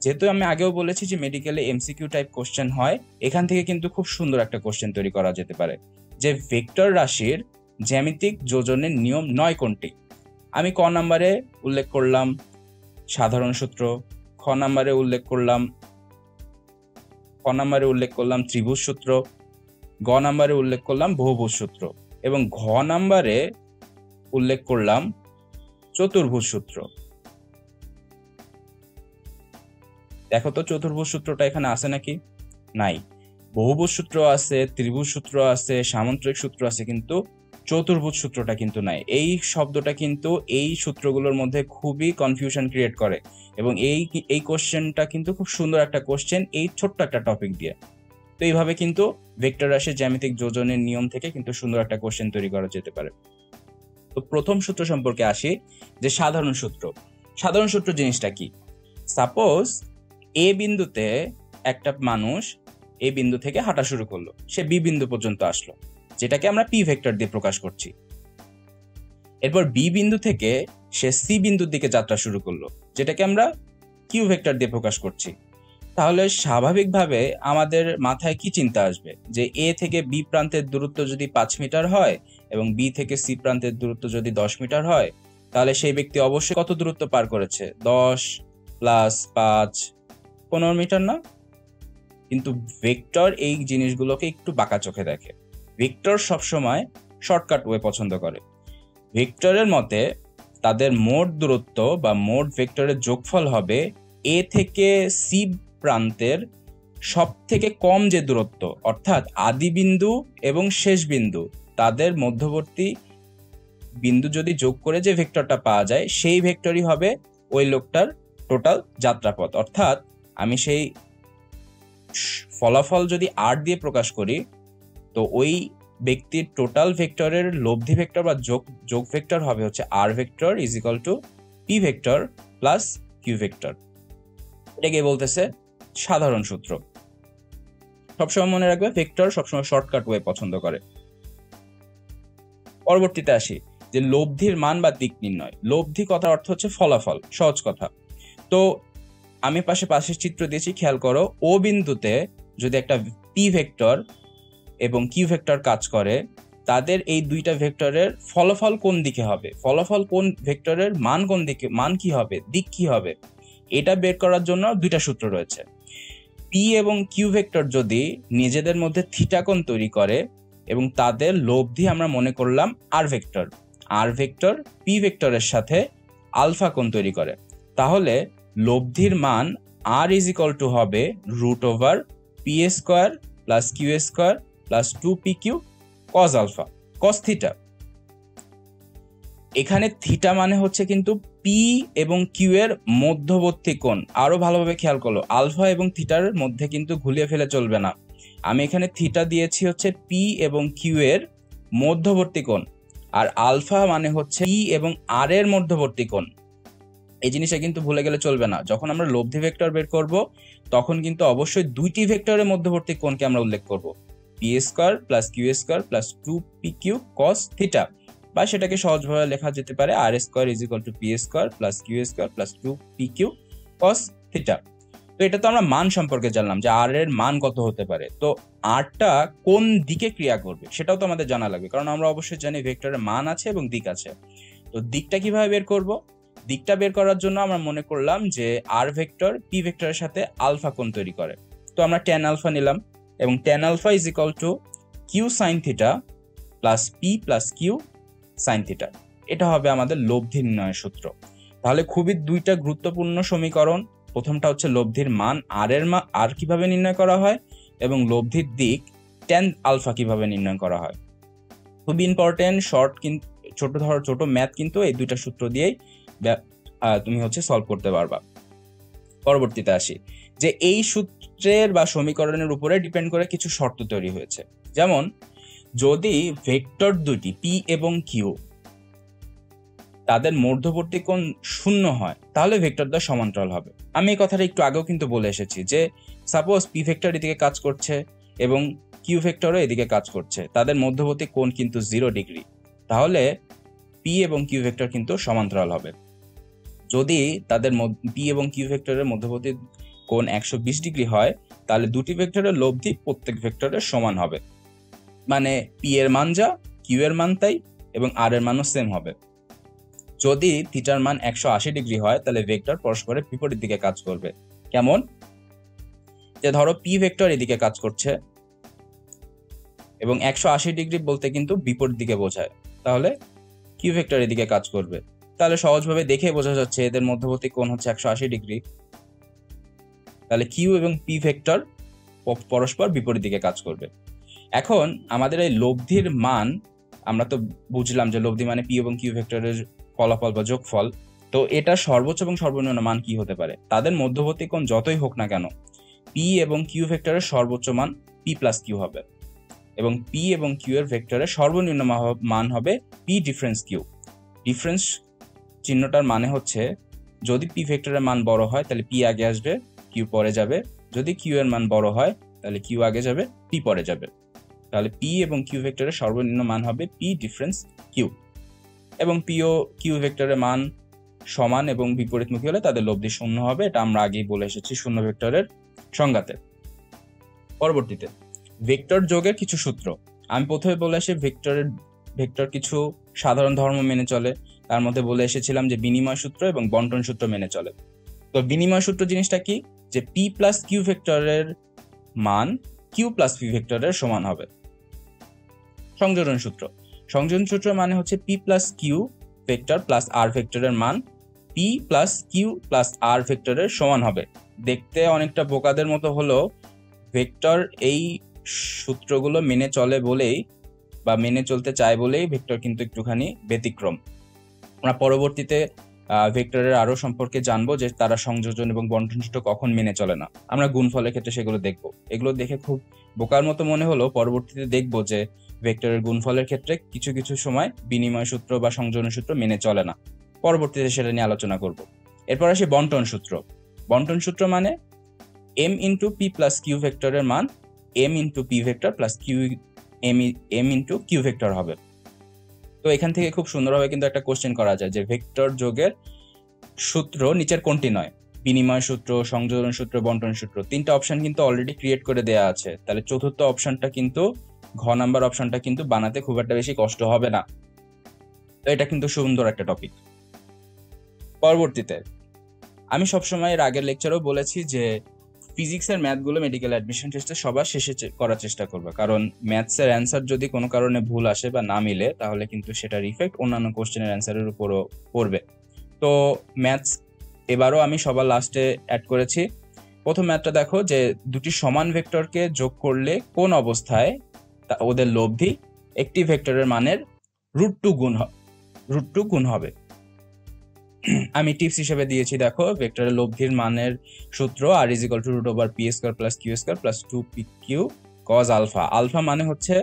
যেহেতু আমি আগেও বলেছি যে মেডিকেলে এমসিকিউ টাইপ কোশ্চেন হয়, এখান থেকে কিন্তু খুব সুন্দর একটা কোশ্চেন তৈরি করা যেতে পারে, যে ভেক্টর রাশির জ্যামিতিক যোজনের নিয়ম 9 কোনটি। আমি ক নাম্বারে উল্লেখ করলাম সাধারণ সূত্র, খ নাম্বারে উল্লেখ করলাম ত্রিভুজ সূত্র, গ নাম্বারে উল্লেখ করলাম বহুভুজ সূত্র, এবং ঘ নাম্বারে উল্লেখ করলাম চতুর্ভুজ সূত্র। দেখো তো চতুর্ভুজ সূত্রটা এখানে আছে নাকি? নাই। বহুভুজ সূত্র আছে, ত্রিভুজ সূত্র আছে, সামান্তরিক সূত্র আছে, কিন্তু চতুর্ভুজ সূত্রটা কিন্তু নাই। এই শব্দটা কিন্তু এই সূত্রগুলোর মধ্যে খুবই কনফিউশন ক্রিয়েট করে, এবং এই কোশ্চেনটা কিন্তু খুব সুন্দর একটা কোশ্চেন এই ছোট্ট একটা টপিক দিয়ে। তো এইভাবে কিন্তু ভেক্টর রাশির জ্যামিতিক যোজনের নিয়ম থেকে কিন্তু সুন্দর একটা কোশ্চেন তৈরি করা যেতে পারে। তো প্রথম সূত্র সম্পর্কে আসি, যে সাধারণ সূত্র। সাধারণ সূত্র জিনিসটা কি? সাপোজ এ বিন্দুতে একটা মানুষ এ বিন্দু থেকে হাঁটা শুরু করলো, সে বি বিন্দু পর্যন্ত আসলো, যেটাকে আমরা পি ভেক্টর দিয়ে প্রকাশ করছি। এরপর বি বিন্দু থেকে সে সি বিন্দুর দিকে যাত্রা শুরু করলো, যেটাকে আমরা কিউ ভেক্টর দিয়ে প্রকাশ করছি। তাহলে স্বাভাবিকভাবে আমাদের মাথায় কি চিন্তা আসবে, যে এ থেকে বি প্রান্তের দূরত্ব যদি 5 মিটার হয় এবং বি থেকে সি প্রান্তের দূরত্ব যদি 10 মিটার হয়, তাহলে সেই ব্যক্তি অবশ্যই কত দূরত্ব পার করেছে? 10 প্লাস 5 15 মিটার না? কিন্তু ভেক্টর এই জিনিসগুলোকে একটু বাঁকা চোখে দেখে। ভেক্টর সবসময় শর্টকাট ওয়ে পছন্দ করে। ভেক্টরের মতে তাদের মোট দূরত্ব বা মোট ভেক্টরের যোগফল হবে এ থেকে সি প্রান্তের সব থেকে কম যে দূরত্ব, অর্থাৎ আদি বিন্দু এবং শেষ বিন্দু, তাদের মধ্যবর্তী বিন্দু যদি যোগ করে যে ভেক্টরটা পাওয়া যায়, সেই ভেক্টরই হবে ওই লোকটার টোটাল যাত্রাপথ। অর্থাৎ আমি সেই ফলাফল যদি আর দিয়ে প্রকাশ করি, তো ওই ব্যক্তির টোটাল ভেক্টরের লব্ধি ভেক্টর বা যোগ ভেক্টর হবে হচ্ছে R vector is equal to P vector plus Q vector. এটাকে বলতেছে সাধারণ সূত্র। সবসময় মনে রাখবে, ভেক্টর সবসময় শর্টকাট ওয়ে পছন্দ করে। পরবর্তীতে আসি, যে লব্ধির মান বা দিক নির্ণয়। লব্ধি কথার অর্থ হচ্ছে ফলাফল, সহজ কথা। তো আমি পাশে চিত্র দিয়েছি, খেয়াল করো। ও বিন্দুতে যদি একটা পি ভেক্টর এবং কিউ ভেক্টর কাজ করে, তাদের এই দুইটা ভেক্টরের ফলাফল কোন দিকে হবে, ফলাফল কোন ভেক্টরের মান কোন দিকে, মান কি হবে, দিক কি হবে, এটা বের করার জন্য দুইটা সূত্র রয়েছে। পি এবং কিউ ভেক্টর যদি নিজেদের মধ্যে থিটা কোণ তৈরি করে এবং তাদের লব্ধি আমরা মনে করলাম R vector, R vector P ভেক্টরের সাথে আলফা কোণ তৈরি করে, তাহলে লব্ধির মান আর ইজ ইকুয়াল টু হবে root over P square plus Q square plus 2pq cos alpha, cos theta. এখানে থিটা মানে হচ্ছে কিন্তু পি এবং কিউ এর মধ্যবর্তী কোণ। আরো ভালোভাবে খেয়াল করলো, আলফা এবং থিটার মধ্যে কিন্তু ঘুলিয়ে ফেলে চলবে না। আমি এখানে থিটা দিয়েছি হচ্ছে পি এবং কিউ এর মধ্যবর্তী কোণ, আর আলফা মানে হচ্ছে পি এবং আর এর মধ্যবর্তী কোণ। এই জিনিসটা কিন্তু ভুলে গেলে চলবে না। যখন আমরা লব্ধি ভেক্টর বের করব, তখন কিন্তু অবশ্যই দুইটি ভেক্টরের মধ্যবর্তী কোণকে আমরা উল্লেখ করব, P square plus Q square plus 2pq cos theta, বা সেটাকে সহজভাবে লেখা যেতে পারে R square is equal to P square plus Q square plus 2pq cos theta. তো এটা তো আমরা মান সম্পর্কে জানলাম যে আর এর মান কত হতে পারে। তো আরটা কোন দিকে ক্রিয়া করবে সেটাও তো আমাদের জানা লাগবে, কারণ আমরা অবশ্যই জানি ভেক্টরের মান আছে এবং দিক আছে। তো দিকটা কিভাবে বের করব? দিকটা বের করার জন্য আমরা মনে করলাম যে আর ভেক্টর পি ভেক্টরের সাথে আলফা কোণ তৈরি করে। তো আমরা ট্যান আলফা নিলাম এবং tan alpha is equal to Q sine theta plus P plus Q sine theta. এটা হবে আমাদের লব্ধি নির্ণয়ের সূত্র। তাহলে খুবই দুইটা গুরুত্বপূর্ণ সমীকরণ। প্রথমটা হচ্ছে লব্ধির মান আর কিভাবে নির্ণয় করা হয়, এবং লব্ধির দিক ট্যান আলফা কিভাবে নির্ণয় করা হয়। খুবই ইম্পর্টেন্ট। ছোট ম্যাথ কিন্তু এই দুইটা সূত্র দিয়েই তুমি হচ্ছে সলভ করতে পারবা। পরবর্তীতে আসি, যে এই সূত্রের বা সমীকরণের উপরে ডিপেন্ড করে কিছু শর্ত তৈরি হয়েছে। যেমন যদি ভেক্টর দুটি পি এবং কিউ তাদের মধ্যবর্তী কোণ 0 হয়, তাহলে ভেক্টর দ্বয় সমান্তরাল হবে। আমি এই কথাটা একটু আগেও কিন্তু বলে এসেছি যে সাপোজ পি ভেক্টর এদিকে কাজ করছে এবং কিউ ভেক্টরও এদিকে কাজ করছে, তাদের মধ্যবর্তী কোণ কিন্তু 0 ডিগ্রি, তাহলে পি এবং কিউ ভেক্টর কিন্তু সমান্তরাল হবে। যদি তাদের পি এবং কিউ ভেক্টরের মধ্যবর্তী কোণ 120 ডিগ্রি হয়, তাহলে দুটি ভেক্টরের লব্ধি প্রত্যেক ভেক্টরের সমান হবে, মানে পি এর মান যা কিউ এর মান তাই এবং আর এর মানও সেম হবে। যদি থিটার মান 180 ডিগ্রি হয়, তাহলে ভেক্টর পরস্পরের বিপরীত দিকে কাজ করবে। কেমন? যে ধরো পি ভেক্টর এদিকে কাজ করছে এবং 180 ডিগ্রি বলতে কিন্তু বিপরীত দিকে বোঝায়, তাহলে কিউ ভেক্টর এদিকে কাজ করবে। তাহলে সহজভাবে দেখে বোঝা যাচ্ছে এদের মধ্যবর্তী কোণ হচ্ছে 180 ডিগ্রি। তাহলে কিউ এবং পি ভেক্টর পরস্পর বিপরীত দিকে কাজ করবে। এখন আমাদের এই লব্ধির মান আমরা তো বুঝলাম যে লব্ধি মানে পি এবং কিউ ভেক্টরের ফলাফল বা যোগফল। তো এটা সর্বোচ্চ এবং সর্বনিম্ন মান কি হতে পারে? তাদের মধ্যবর্তী কোণ যতই হোক না কেন, পি এবং কিউ ভেক্টরের সর্বোচ্চ মান পি প্লাস কিউ হবে, এবং পি এবং কিউ এর ভেক্টরের সর্বনিম্ন মান হবে পি ডিফারেন্স কিউ। ডিফারেন্স চিহ্নটার মানে হচ্ছে যদি পি ভেক্টরের মান বড় হয় তাহলে পি আগে আসবে, কিউ পরে যাবে। যদি কিউ এর মান বড় হয় তাহলে কিউ আগে যাবে, পি পরে যাবে। তাহলে পি এবং কিউ ভেক্টরের সর্বনিম্ন মান হবে পি ডিফারেন্স কিউ, এবং পি ও কিউ ভেক্টরের মান সমান এবং বিপরীতমুখী হলে তাদের লব্ধি শূন্য হবে। এটা আমরা আগেই বলে এসেছি শূন্য ভেক্টরের সংজ্ঞাতে। পরবর্তীতে ভেক্টর যোগের কিছু সূত্র। আমি প্রথমে বলে আসি ভেক্টর কিছু সাধারণ ধর্ম মেনে চলে। তার মধ্যে বলে এসেছিলাম যে বিনিময় সূত্র এবং বন্টন সূত্র মেনে চলে। তো বিনিময় সূত্র জিনিসটা কি, যে পি প্লাস কিউ ভেক্টরের মান কিউ প্লাস পি ভেক্টরের সমান হবে। সংযোজন সূত্র মানে হচ্ছে P plus Q vector plus R ভেক্টরের মান P plus Q plus R ভেক্টরের সমান হবে। দেখতে অনেকটা বোকাদের মতো হলেও ভেক্টর এই সূত্রগুলো মেনে চলে বলেই বা মেনে চলতে চায় বলেই ভেক্টর কিন্তু একটুখানি ব্যতিক্রম। আমরা পরবর্তীতে ভেক্টরের আরো সম্পর্কে জানবো যে তারা সংযোজন এবং বন্টন সূত্র কখন মেনে চলে না। আমরা গুণফলের ক্ষেত্রে সেগুলো দেখবো। এগুলো দেখে খুব বোকার মতো মনে হলো, পরবর্তীতে দেখবো যে ভেক্টরের গুণফলের ক্ষেত্রে কিছু কিছু সময় বিনিময় সূত্র বা সংযোজন সূত্র মেনে চলে না। পরবর্তীতে সেটা নিয়ে আলোচনা করব। এরপর আসি বন্টন সূত্র মানে M into P plus Q ভেক্টরের মান M into P vector plus Q M into Q vector হবে। তো এখান থেকে খুব সুন্দরভাবে কিন্তু একটা কোশ্চেন করা যায় যে ভেক্টর যোগের সূত্র নিচের কোনটি নয়? বিনিময় সূত্র, সংযোজন সূত্র, বন্টন সূত্র, তিনটা অপশন কিন্তু অলরেডি ক্রিয়েট করে দেওয়া আছে। তাহলে চতুর্থ অপশনটা কিন্তু ঘ নাম্বার অপশনটা কিন্তু বানাতে খুব একটা বেশি কষ্ট হবে না। তো এটা কিন্তু সুন্দর একটা টপিক। পরবর্তীতে আমি সবসময় এর আগের লেকচারেও বলেছি যে ফিজিক্সের ম্যাথগুলো মেডিকেল অ্যাডমিশন টেস্টে সবার শেষে করার চেষ্টা করবে, কারণ ম্যাথসের অ্যান্সার যদি কোনো কারণে ভুল আসে বা না মিলে তাহলে কিন্তু সেটার ইফেক্ট অন্যান্য কোশ্চেনের অ্যান্সারের উপরও পড়বে। তো ম্যাথস এবারও আমি সবার লাস্টে অ্যাড করেছি। প্রথম ম্যাথটা দেখো যে দুটি সমান ভেক্টরকে যোগ করলে কোন অবস্থায় ওদের লব্ধি একটি ভেক্টরের মানের √2 গুণ হবে। আমি টিপস হিসেবে দিয়েছি, দেখো ভেক্টরের লব্ধির মানের সূত্র R is equal to √p² plus q² plus 2pq cos alpha. Alpha মানে হচ্ছে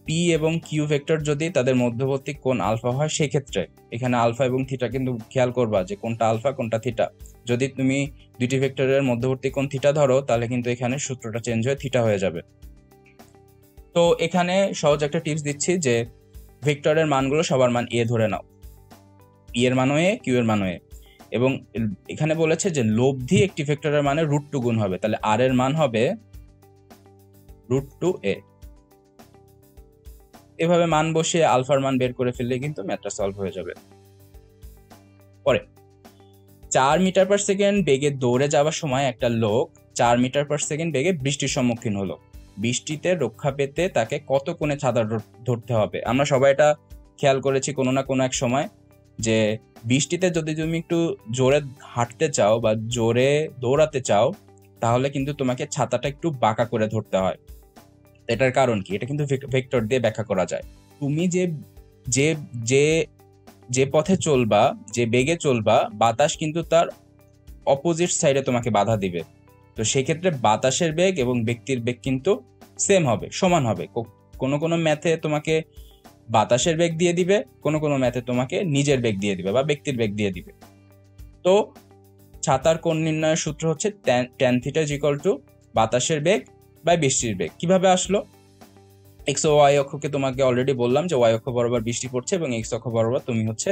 পি এবং কিউ ভেক্টর যদি তাদের মধ্যবর্তী কোণ আলফা হয়, সেক্ষেত্রে এখানে আলফা এবং থিটা কিন্তু খেয়াল করবা যে কোনটা আলফা কোনটা থিটা। যদি তুমি দুইটি ভেক্টরের মধ্যবর্তী কোণ থিটা ধরো তাহলে কিন্তু এখানে সূত্রটা চেঞ্জ হয়ে থিটা হয়ে যাবে। তো এখানে সহজ একটা টিপস দিচ্ছি যে ভেক্টরের মানগুলো সবার মান এ ধরে নাও, পি এর মানও এ, কিউ এর মানও এ, এবং এখানে বলেছে যে লব্ধি একটি ভেক্টরের মানে √2 গুণ হবে, তাহলে আর এর মান হবে √2a। এভাবে মান বসিয়ে আলফার মান বের করে ফেললে কিন্তু ম্যাথটা সলভ হয়ে যাবে। পরে 4 মিটার পার সেকেন্ড বেগে দৌড়ে যাওয়ার সময় একটা লোক 4 মিটার পার সেকেন্ড বেগে বৃষ্টির সম্মুখীন হলো। বৃষ্টিতে রক্ষা পেতে তাকে কত কোণে ছাতা ধরতে হবে? আমরা সবাই এটা খেয়াল করেছি কোনো না কোনো এক সময়, যে বৃষ্টিতে যদি তুমি একটু জোরে হাঁটতে চাও বা জোরে দৌড়াতে চাও তাহলে কিন্তু তোমাকে ছাতাটা একটু বাঁকা করে ধরতে হয়। এটার কারণ কি? এটা কিন্তু ভেক্টর দিয়ে ব্যাখ্যা করা যায়। তুমি যে পথে চলবা, যে বেগে চলবা, বাতাস কিন্তু তার অপোজিট সাইডে তোমাকে বাধা দিবে। তো সেক্ষেত্রে বাতাসের বেগ এবং ব্যক্তির বেগ কিন্তু সেম হবে, সমান হবে। কোনো কোনো ম্যাথে তোমাকে বাতাসের বেগ দিয়ে দিবে, কোনো কোনো ম্যাথে তোমাকে নিজের বেগ দিয়ে দিবে বা ব্যক্তির বেগ দিয়ে দিবে। তো ছাতার কোণ নির্ণয়ের সূত্র হচ্ছে tan θ = বাতাসের বেগ বাই বৃষ্টির বেগ। কিভাবে আসলো? এক্স ও ওয়াই অক্ষকে তোমাকে অলরেডি বললাম যে ওয়াই অক্ষ বরাবর বৃষ্টি পড়ছে এবং এক্স অক্ষ বরাবর তুমি হচ্ছে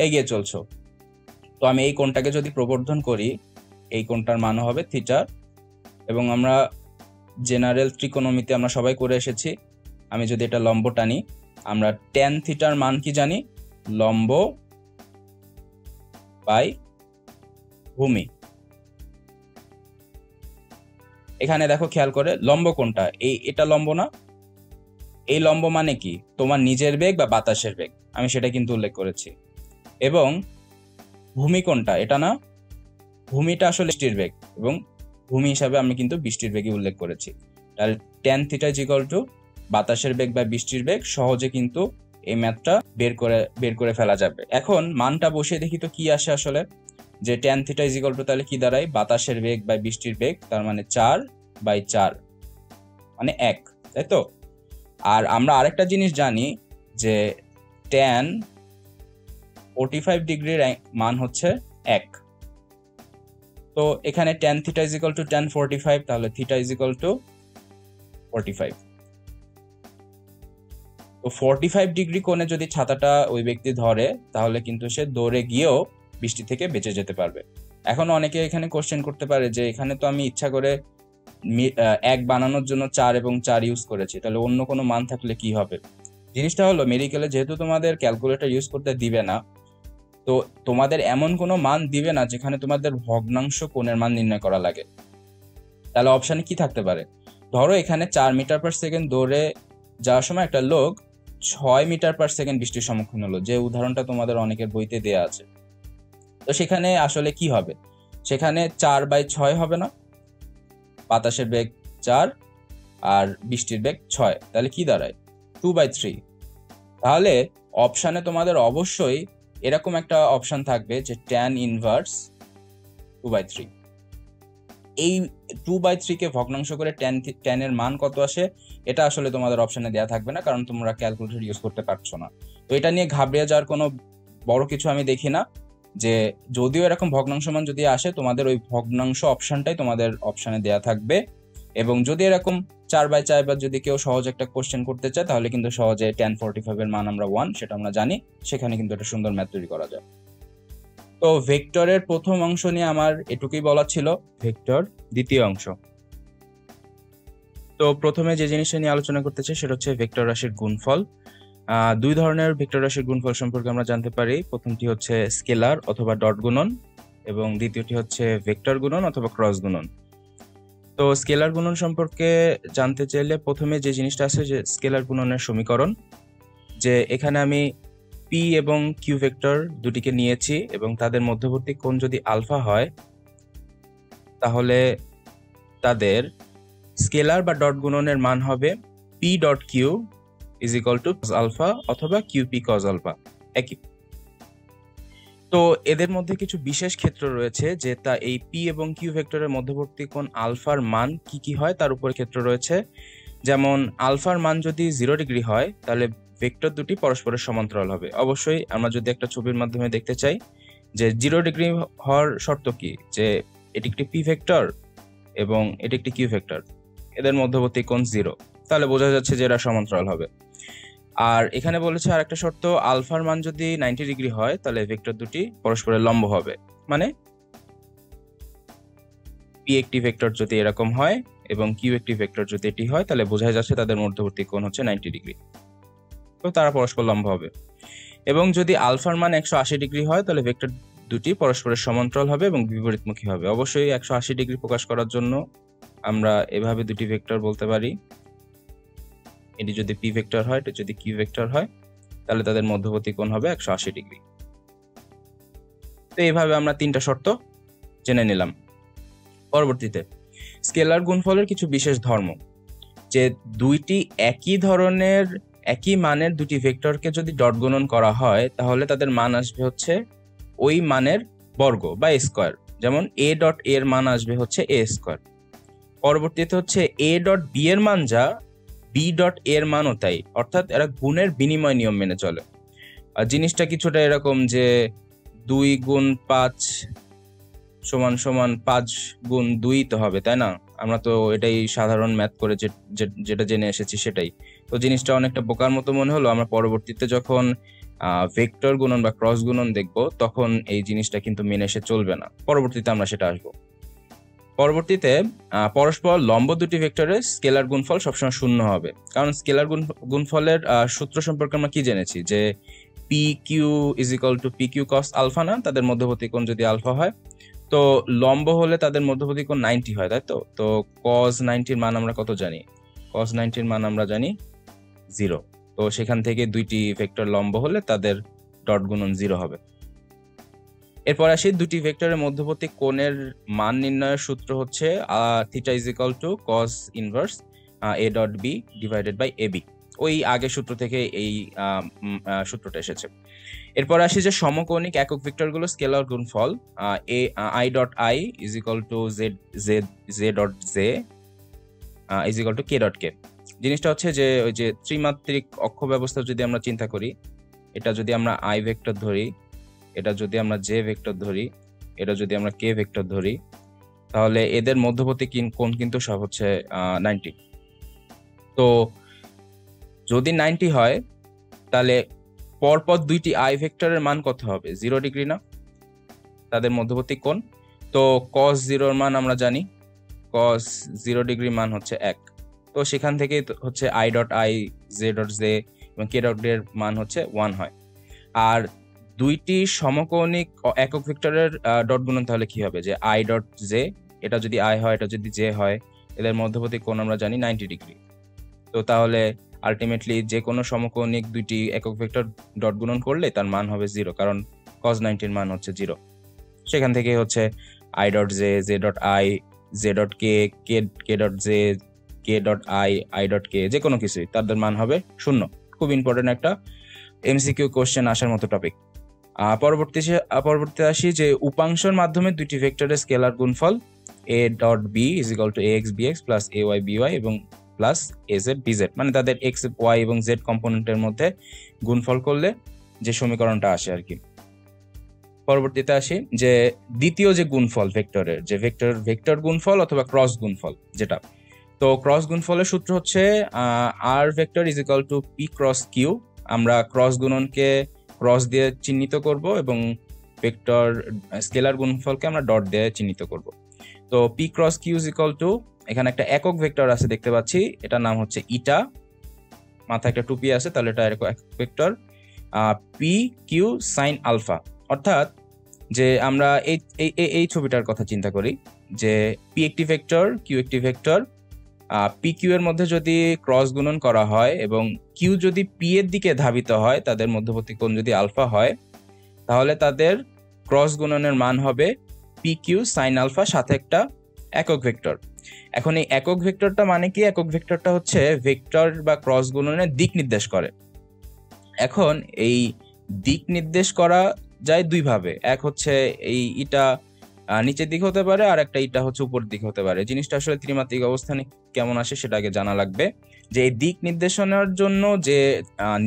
এগিয়ে চলছো। তো আমি এই কোণটাকে যদি প্রবর্ধন করি, এই কোণটার মান হবে থিটা, এবং আমরা জেনারেল ত্রিকোণমিতি আমরা সবাই করে এসেছি। আমি যদি এটা লম্ব টানি, আমরা tan থিটার মান কি জানি? লম্ব বাই ভূমি। এখানে দেখো খেয়াল করে লম্ব কোনটা? এটা লম্ব না? এই লম্ব মানে কি? তোমার নিজের বেগ বা বাতাসের বেগ, আমি সেটা কিন্তু উল্লেখ করেছি। এবং ভূমি কোনটা? এটা না, ভূমিটা আসলে বৃষ্টির বেগ, এবং ভূমি হিসাবে আমি কিন্তু বৃষ্টির বেগই উল্লেখ করেছি। তাহলে tan θ = বাতাসের বেগ বা বৃষ্টির বেগ। সহজে কিন্তু এই ম্যাথটা বের করে ফেলা যাবে। এখন মানটা বসিয়ে দেখি তো কি আসে আসলে, যে tan θ = তাহলে কি দাঁড়ায়? বাতাসের বেগ বা বৃষ্টির বেগ, তার মানে 4/4, মানে 1, তাই তো? আর আমরা আরেকটা জিনিস জানি যে tan 45 ডিগ্রির মান হচ্ছে 1। তো এখানে tan theta is equal two tan 45, তাহলে থিটা ইজ ইকুয়াল টু 45। তো 45 ডিগ্রি কোণে যদি ছাতাটা ওই ব্যক্তি ধরে তাহলে কিন্তু সে দৌড়ে গিয়েও বৃষ্টি থেকে বেঁচে যেতে পারবে। এখন অনেকে এখানে কোশ্চেন করতে পারে যে এখানে তো আমি ইচ্ছা করে 1 বানানোর জন্য 4 এবং 4 ইউজ করেছি, তাহলে অন্য কোনো মান থাকলে কি হবে? জিনিসটা হলো মেডিকেলে যেহেতু তোমাদের ক্যালকুলেটর ইউজ করতে দিবে না, তো তোমাদের এমন কোনো মান দিবে না যেখানে তোমাদের ভগ্নাংশ কোণের মান নির্ণয় করা লাগে। তাহলে অপশানে কি থাকতে পারে? ধরো এখানে 4 মিটার পার সেকেন্ড দৌড়ে যাওয়ার সময় একটা লোক 6 মিটার পার সেকেন্ড বৃষ্টির সম্মুখীন হলো, যে উদাহরণটা তোমাদের অনেকের বইতে দেয়া আছে। তো সেখানে আসলে কি হবে? সেখানে 4/6 হবে না? বাতাসের বেগ 4 আর বৃষ্টির বেগ 6, তাহলে কি দাঁড়ায়? 2/3। তাহলে অপশানে তোমাদের অবশ্যই এরকম একটা অপশান থাকবে যে tan ইনভার্স 2/3। এই 2/3 কে ভগ্নাংশ করে tan এর মান কত আসে এটা আসলে তোমাদের অপশানে দেওয়া থাকবে না, কারণ তোমরা ক্যালকুলেটর ইউজ করতে পারছো না। তো এটা নিয়ে ঘাবড়ে যাওয়ার কোনো বড় কিছু আমি দেখি না, যে যদিও এরকম ভগ্নাংশ মান যদি আসে তোমাদের ওই ভগ্নাংশ অপশানটাই তোমাদের অপশানে দেওয়া থাকবে। এবং যদি এরকম 4/4 বা যদি কেউ সহজ একটা কোশ্চেন করতে চায় তাহলে কিন্তু সহজে tan 45 এর মান আমরা 1 সেটা আমরা জানি, সেখানে কিন্তু একটা সুন্দর ম্যাথ তৈরি করা যায়। তো ভেক্টরের প্রথম অংশ নিয়ে আমার এটুকুই বলা ছিল। ভেক্টর দ্বিতীয় অংশ। তো প্রথমে যে জিনিসটা নিয়ে আলোচনা করতে চাই সেটা হচ্ছে ভেক্টর রাশির গুণফল। 2 ধরনের ভেক্টর রাশির গুণফল সম্পর্কে আমরা জানতে পারি। প্রথমটি হচ্ছে স্কেলার অথবা ডট গুণন এবং দ্বিতীয়টি হচ্ছে ভেক্টর গুণন অথবা ক্রস গুণন। তো স্কেলার গুণন সম্পর্কে জানতে চাইলে প্রথমে যে জিনিসটা আছে যে স্কেলার গুণনের সমীকরণ, যে এখানে আমি পি এবং কিউ ভেক্টর দুটিকে নিয়েছি এবং তাদের মধ্যবর্তী কোণ যদি আলফা হয় তাহলে তাদের স্কেলার বা ডট গুণনের মান হবে P dot Q is equal to alpha অথবা কিউ পি কজ আলফা, একই। তো এদের মধ্যে কিছু বিশেষ ক্ষেত্র রয়েছে যে তা এই পি এবং কিউ ভেক্টরের মধ্যবর্তী কোণ আলফার মান কি কি হয় তার উপর ক্ষেত্র রয়েছে। যেমন আলফার মান যদি 0 ডিগ্রি হয় তাহলে ভেক্টর দুটি পরস্পরের সমান্তরাল হবে। অবশ্যই আমরা যদি একটা ছবির মাধ্যমে দেখতে চাই যে 0 ডিগ্রি হওয়ার শর্ত কি, যে এটি একটি পি ভেক্টর এবং এটি একটি কিউ ভেক্টর, এদের মধ্যবর্তী কোণ 0, তাহলে বোঝা যাচ্ছে যে এরা সমান্তরাল হবে। আর এখানে বলেছে আর একটা শর্ত, আলফার মান যদি 90 ডিগ্রি হয় তাহলে ভেক্টর দুটি পরস্পরের লম্ব হবে। মানে পি একটি ভেক্টর যদি এরকম হয় এবং কিউ একটি ভেক্টর যদি এটি হয় তাহলে বোঝা যাচ্ছে তাদের মধ্যবর্তী কোণ হচ্ছে 90 ডিগ্রি, তো তারা পরস্পর লম্ব হবে। এবং যদি আলফার মান 180 ডিগ্রি হয় তাহলে ভেক্টর দুটি পরস্পরের সমান্তরাল হবে এবং বিপরীতমুখী হবে। অবশ্যই 180 ডিগ্রি প্রকাশ করার জন্য আমরা এভাবে দুটি ভেক্টর বলতে পারি, এটি যদি পি ভেক্টর হয় এটি যদি কিউ ভেক্টর হয় তাহলে তাদের মধ্যবর্তী কোণ হবে 180 ডিগ্রি। তো এইভাবে আমরা 3টা শর্ত জেনে নিলাম। পরবর্তীতে স্কেলার গুণফলের কিছু বিশেষ ধর্ম, যে দুইটি একই ধরনের একই মানের দুটি ভেক্টরকে যদি ডট গুণন করা হয় তাহলে তাদের মান আসবে হচ্ছে ওই মানের বর্গ বা স্কোয়ার। যেমন এ ডট এর মান আসবে হচ্ছে এ স্কোয়ার। পরবর্তীতে হচ্ছে এ ডট বি এর মান যা বি ডট এর মানও তাই, অর্থাৎ এরা গুণের বিনিময় নিয়ম মেনে চলে। আর জিনিসটা কিছুটা এরকম যে 2 গুণ 5 সমান সমান 5 গুণ 2 তো হবে, তাই না? আমরা তো এটাই সাধারণ ম্যাথ করে যেটা জেনে এসেছি সেটাই। তো জিনিসটা অনেকটা বোকার মতো মনে হলো। আমরা পরবর্তীতে যখন ভেক্টর গুণন বা ক্রস গুণন দেখব তখন এই জিনিসটা কিন্তু মেনে এসে চলবে না, পরবর্তীতে আমরা সেটা আসবো। পরবর্তীতে পরস্পর লম্ব দুটি ভেক্টরের স্কেলার গুণফল সবসময় 0 হবে, কারণ স্কেলার গুণফলের সূত্র সম্পর্কে আমরা কি জেনেছি যে P Q is equal to P Q cos alpha না, তাদের মধ্যবর্তী কোণ যদি আলফা হয়। তো লম্ব হলে তাদের মধ্যবর্তী কোণ 90 হয়, তাই তো? তো cos 90 এর মান আমরা কত জানি? cos 90 এর মান আমরা জানি 0। তো সেখান থেকে দুইটি ভেক্টর লম্ব হলে তাদের ডট গুণন 0 হবে। এরপর আসি দুটি ভেক্টরের মধ্যবর্তী কোণের মান নির্ণয়ের সূত্র হচ্ছে theta is equal to cos inverse a dot b divided by ab। ওই আগের সূত্র থেকে এই সূত্রটা এসেছে। এরপর আসি যে সমকৌণিক একক ভেক্টরগুলো স্কেলার গুণফল i dot i is equal to z dot j is equal to K dot K. জিনিসটা হচ্ছে যে ওই যে ত্রিমাত্রিক অক্ষ ব্যবস্থা যদি আমরা চিন্তা করি, এটা যদি আমরা আই ভেক্টর ধরি, এটা যদি আমরা জে ভেক্টর ধরি, এটা যদি আমরা কে ভেক্টর ধরি, তাহলে এদের মধ্যবর্তী কোণ কিন্তু সব হচ্ছে 90। তো যদি 90 হয় তাহলে পরপর দুইটি আই ভেক্টরের মান কত হবে? 0 ডিগ্রি না তাদের মধ্যবর্তী কোণ? তো cos 0 মান আমরা জানি, cos 0 ডিগ্রি মান হচ্ছে 1। তো সেখান থেকে হচ্ছে I dot I, J dot J এবং কে ডট এর মান হচ্ছে 1 হয়। আর দুইটি সমকৌণিক একক ভেক্টরের ডট গুণন তাহলে কি হবে? যে আই ডট জে, এটা যদি আই হয় এটা যদি জে হয়, এদের মধ্যবর্তী কোণ আমরা জানি 90 ডিগ্রি। তো তাহলে আলটিমেটলি যে কোনো সমকৌণিক দুইটি একক ভেক্টর ডট গুণন করলে তার মান হবে 0, কারণ cos 90 এর মান হচ্ছে 0। সেখান থেকে হচ্ছে I dot J, J dot I, J dot K, K dot J, K dot I, I dot K, যে কোনো কিছুই তাদের মান হবে 0। খুব ইম্পর্টেন্ট একটা এমসিকিউ কোশ্চেন আসার মতো টপিক। পরবর্তীতে আসি যে উপাংশের মাধ্যমে দুইটি ভেক্টরের স্কেলার গুণফল A dot B is equal to A X B X plus A Y B Y এবং plus A Z B Z, মানে তাদের এক্স ওয়াই এবং জেড কম্পোনেন্টের মধ্যে গুণফল করলে যে সমীকরণটা আসে আর কি। পরবর্তীতে আসি যে দ্বিতীয় যে গুণফল ভেক্টরের, যে ভেক্টর গুণফল অথবা ক্রস গুণফল যেটা, তো ক্রস গুণফলের সূত্র হচ্ছে R vector is equal to P cross Q. আমরা ক্রস গুণনকে ক্রস দিয়ে চিহ্নিত করব এবং ভেক্টর স্কেলার গুণফলকে আমরা ডট দিয়ে চিহ্নিত করব। তো P cross Q is equal to, এখানে একটা একক ভেক্টর আছে দেখতে পাচ্ছি, এটার নাম হচ্ছে ইটা, মাথায় একটা টুপি আছে, তাহলে এটা একক vector P Q sine alpha. অর্থাৎ যে আমরা এই ছবিটার কথা চিন্তা করি যে পি একটি ভেক্টর, কিউ একটি ভেক্টর, পি কিউ এর মধ্যে যদি ক্রস গুণন করা হয় এবং কিউ যদি পি এর দিকে ধাবিত হয়, তাদের মধ্যবর্তী কোণ যদি আলফা হয়, তাহলে তাদের ক্রস গুণনের মান হবে পি কিউ সাইন আলফা সাথে একটা একক ভেক্টর। এখন এই একক ভেক্টরটা মানে কি? একক ভেক্টরটা হচ্ছে ভেক্টর বা ক্রস গুণনের দিক নির্দেশ করে। এখন এই দিক নির্দেশ করা যায় দুই ভাবে, এক হচ্ছে এই ইটা নিচের দিক হতে পারে, আর একটা ইটা হচ্ছে উপর দিক হতে পারে। জিনিসটা আসলে ত্রিমাত্রিক অবস্থানে কেমন আসে সেটা আগে জানা লাগবে। যে এই দিক নির্দেশনার জন্য যে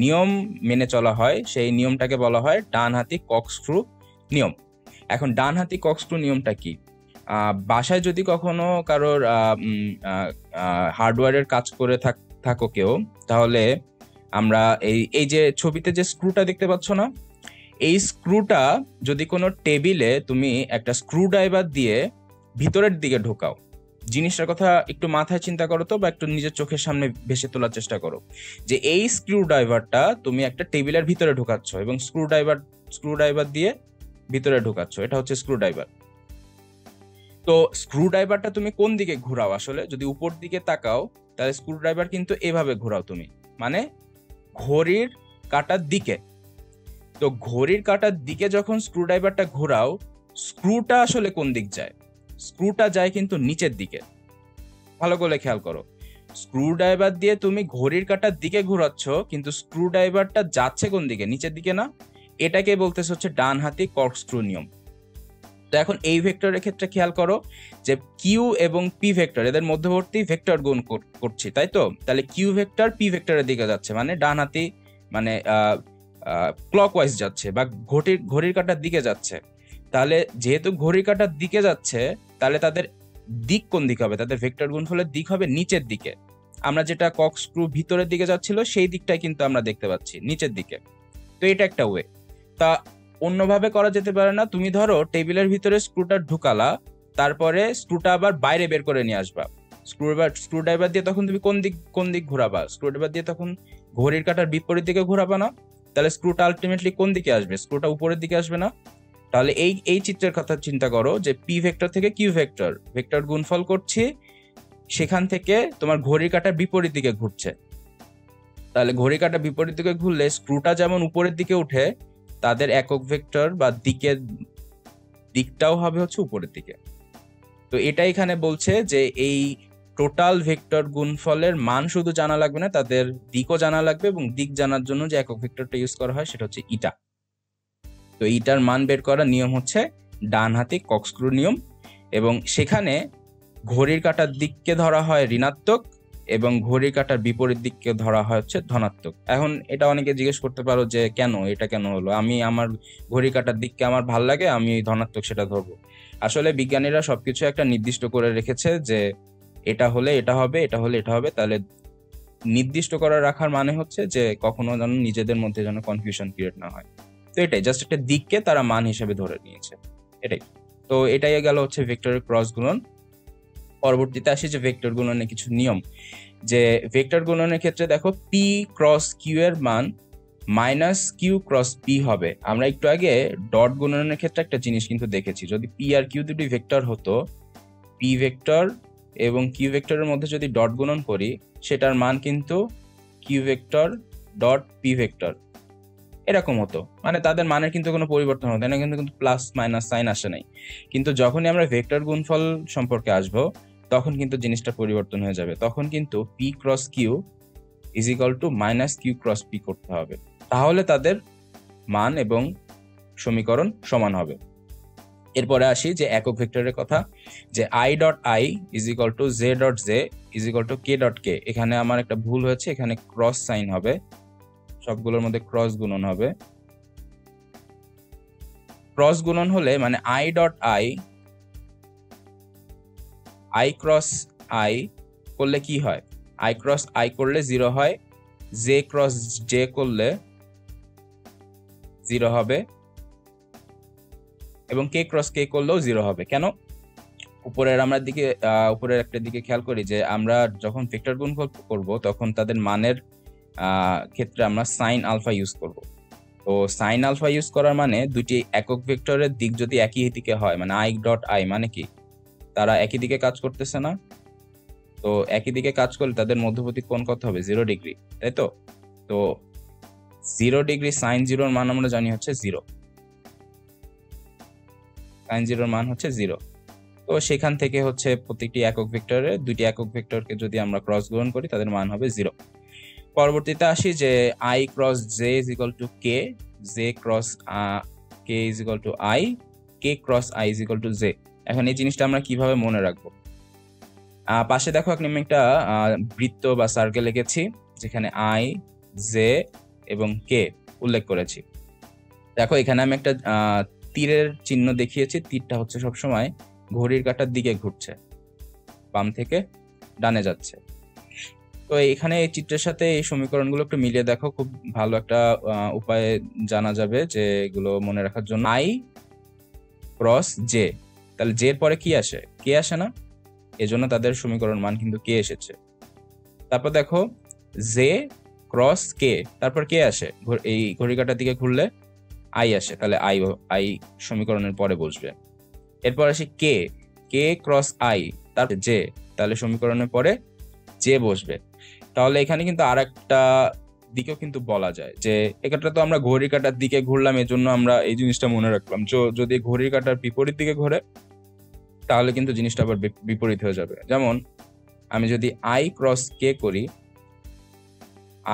নিয়ম মেনে চলা হয়, সেই নিয়মটাকে বলা হয় ডানহাতি কর্কস্ক্রু নিয়ম। এখন ডানহাতি কর্কস্ক্রু নিয়মটা কি? বাসায় যদি কখনো কারোর হার্ডওয়্যারের কাজ করে থাকো কেউ, তাহলে আমরা এই যে ছবিতে যে স্ক্রুটা দেখতে পাচ্ছ না, এই স্ক্রুটা যদি কোনো টেবিলে তুমি একটা স্ক্রু ড্রাইভার দিয়ে ভিতরের দিকে ঢোকাও, জিনিসটার কথা একটু মাথায় চিন্তা করো তো, বা একটু নিজের চোখের সামনে ভেসে তোলার চেষ্টা করো যে এই স্ক্রু ড্রাইভারটা তুমি একটা টেবিলের ভিতরে ঢোকাচ্ছ এবং স্ক্রু ড্রাইভার দিয়ে ভিতরে ঢোকাচ্ছ, এটা হচ্ছে স্ক্রু ড্রাইভার। তো স্ক্রু ড্রাইভারটা তুমি কোন দিকে ঘোরাও? আসলে যদি উপর দিকে তাকাও তাহলে স্ক্রু ড্রাইভার কিন্তু এভাবে ঘোরাও তুমি, মানে ঘড়ির কাঁটার দিকে। তো ঘড়ির কাঁটার দিকে যখন স্ক্রু ড্রাইভারটা ঘোরাও, স্ক্রুটা আসলে কোন দিক যায়? স্ক্রুটা যায় কিন্তু নিচের দিকে। ভালো করে খেয়াল করো, স্ক্রু ড্রাইভার দিয়ে তুমি ঘড়ির কাঁটার দিকে ঘোরাচ্ছ, কিন্তু স্ক্রু ড্রাইভারটা যাচ্ছে কোন দিকে? নিচের দিকে না? এটাকে বলতেছে হচ্ছে ডানহাতি কর্কস্ক্রু নিয়ম। তো এখন এই ভেক্টরের ক্ষেত্রে খেয়াল করো যে কিউ এবং পি ভেক্টর, এদের মধ্যবর্তী ভেক্টর গুণ করছি, তাই তো? তাহলে কিউ ভেক্টর পি ভেক্টরের দিকে যাচ্ছে, মানে ডানহাতি, মানে ক্লকওয়াইজ যাচ্ছে বা ঘড়ির কাঁটার দিকে যাচ্ছে। তাহলে যেহেতু ঘড়ির কাঁটার দিকে যাচ্ছে, তাহলে তাদের দিক কোন দিকে হবে? তাদের ভেক্টর গুণফলের দিক হবে নিচের দিকে। আমরা যেটা কর্কস্ক্রু ভিতরের দিকে যাচ্ছিল সেই দিকটাই কিন্তু আমরা দেখতে পাচ্ছি নিচের দিকে। তো এটা একটা ওয়ে। তা অন্যভাবে করা যেতে পারে না? তুমি ধরো টেবিলের ভিতরে স্ক্রুটা ঢুকালা, তারপরে স্ক্রুটা আবার বাইরে বের করে নিয়ে আসবা। স্ক্রু ড্রাইভার দিয়ে তখন তুমি কোন দিক ঘোরাবা? স্ক্রু ড্রাইভার দিয়ে তখন ঘড়ির কাঁটার বিপরীত দিকে ঘোরাবা না? তাহলে স্ক্রুটা আলটিমেটলি কোন দিকে আসবে? স্ক্রুটা উপরের দিকে আসবে না? তাহলে এই চিত্রের কথা চিন্তা করো যে পি ভেক্টর থেকে কিউ ভেক্টর গুণফল করছি, সেখান থেকে তোমার ঘড়ির কাঁটার বিপরীত দিকে ঘুরছে। তাহলে ঘড়ির কাঁটা বিপরীত দিকে ঘুরলে স্ক্রুটা যেমন উপরের দিকে উঠে, তাদের একক ভেক্টর বা দিকটাও হবে হচ্ছে উপরের দিকে। তো এটা এখানে বলছে যে এই টোটাল ভেক্টর গুণফলের মান শুধু জানা লাগবে না, তাদের দিকও জানা লাগবে, এবং দিক জানার জন্য যে একক ভেক্টরটা ইউজ করা হয় সেটা হচ্ছে ইটা। তো ইটার মান বের করার নিয়ম হচ্ছে ডানহাতি কর্কস্ক্রু নিয়ম, এবং সেখানে ঘড়ির কাঁটার দিককে ধরা হয় ঋণাত্মক এবং ঘড়ির কাঁটার বিপরীত দিককে ধরা হয় হচ্ছে ধনাত্মক। এখন এটা অনেকে জিজ্ঞেস করতে পারো যে এটা কেন হলো, আমি আমার ঘড়ির কাঁটার দিককে আমার ভাল লাগে, আমি ধনাত্মক সেটা ধরবো। আসলে বিজ্ঞানীরা সবকিছু একটা নির্দিষ্ট করে রেখেছে যে এটা হলে এটা হবে, এটা হলে এটা হবে। তাহলে নির্দিষ্ট করে রাখার মানে হচ্ছে যে কখনো যেন নিজেদের মধ্যে যেন কনফিউশন ক্রিয়েট না হয়। তো এটাই জাস্ট একটা দিককে তারা মান হিসেবে ধরে নিয়েছে, এটাই। তো এটাই গেল হচ্ছে ভেক্টরের ক্রস গুণন। পরবর্তীতে আসি যে ভেক্টর গুণনের কিছু নিয়ম। যে ভেক্টর গুণনের ক্ষেত্রে দেখো পি ক্রস কিউ এর মান মাইনাস কিউ ক্রস পি হবে। আমরা একটু আগে ডট গুণনের ক্ষেত্রে একটা জিনিস কিন্তু দেখেছি, যদি পি আর কিউ দুটি ভেক্টর হতো, পি ভেক্টর এবং কিউ ভেক্টরের মধ্যে যদি ডট গুণন করি, সেটার মান কিন্তু Q vector dot P vector এরকম হতো, মানে তাদের মানের কিন্তু কোনো পরিবর্তন হতো না, কিন্তু প্লাস মাইনাস সাইন আসে নাই। কিন্তু যখনই আমরা ভেক্টর গুণফল সম্পর্কে আসবো, তখন কিন্তু জিনিসটা পরিবর্তন হয়ে যাবে। তখন কিন্তু P cross Q is equal to minus Q cross P করতে হবে, তাহলে তাদের মান এবং সমীকরণ সমান হবে। এরপরে আসি যে একক ভেক্টরের কথা, যে I dot I is equal to J dot J is equal to K dot K. এখানে আমার একটা ভুল হয়েছে, এখানে ক্রস সাইন হবে, সবগুলোর মধ্যে ক্রস গুণন হবে। ক্রস গুণন হলে মানে I dot I, I cross I করলে কি হয়, আই ক্রস আই করলে 0 হয়, জে ক্রস জে করলে 0 হবে, এবং কে ক্রস কে করলেও 0 হবে। কেন? উপরের একটা দিকে খেয়াল করি যে আমরা যখন ভেক্টর গুণফল করব, তখন তাদের মানের ক্ষেত্রে আমরা সাইন আলফা ইউজ করব। তো সাইন আলফা ইউজ করার মানে দুটি একক ভেক্টরের দিক যদি একই দিকে হয়, মানে আই ডট আই মানে কি, তারা একই দিকে কাজ করতেছে না। তো একই দিকে কাজ করলে তাদের মধ্যবর্তী কোণ কত হবে, 0 ডিগ্রি, তাই তো? তো 0 ডিগ্রি সাইন 0 মান আমরা জানি হচ্ছে 0, সাইন 0 মান হচ্ছে 0। তো সেখান থেকে হচ্ছে প্রত্যেকটি একক ভেক্টরে, দুইটি একক ভেক্টরকে যদি আমরা ক্রস গুণন করি, তাদের মান হবে 0। পরবর্তীতে আসি যে I cross J is equal to K, J cross K is equal two I, K cross I is equal to J. এখন এই জিনিসটা আমরা কিভাবে মনে রাখবো? পাশে দেখো আমি একটা বৃত্ত বা সার্কেল এঁকেছি, যেখানে আই, জে এবং কে উল্লেখ করেছি। দেখো এখানে আমি একটা তীরের চিহ্ন দেখিয়েছি, তীরটা হচ্ছে সবসময় ঘড়ির কাঁটার দিকে ঘুরছে, বাম থেকে ডানে যাচ্ছে। তো এখানে এই চিত্রের সাথে এই সমীকরণগুলো একটু মিলিয়ে দেখো, খুব ভালো একটা উপায় জানা যাবে যে এগুলো মনে রাখার জন্য। আই ক্রস জে, তাহলে জে এর পরে কি আসে, কে আসে না, এজন্য তাদের সমীকরণ মান কিন্তু কে এসেছে। তারপর দেখো জে ক্রস কে, তারপর কে আসে, এই ঘড়ির কাঁটার দিকে ঘুরলে আই আসে, তাহলে আই সমীকরণের পরে বসবে। এরপর আসি কে, কে ক্রস আই, তারপর জে, তাহলে সমীকরণের পরে জে বসবে। তাহলে এখানে কিন্তু আর একটা দিকেও কিন্তু বলা যায় যে এটা তো আমরা ঘড়ির কাঁটার দিকে ঘুরলাম, এজন্য আমরা এই জিনিসটা মনে রাখলাম। যদি ঘড়ির কাঁটার বিপরীত দিকে ঘোরে, তাহলে কিন্তু জিনিসটা আবার বিপরীত হয়ে যাবে। যেমন আমি যদি আই ক্রস কে করি,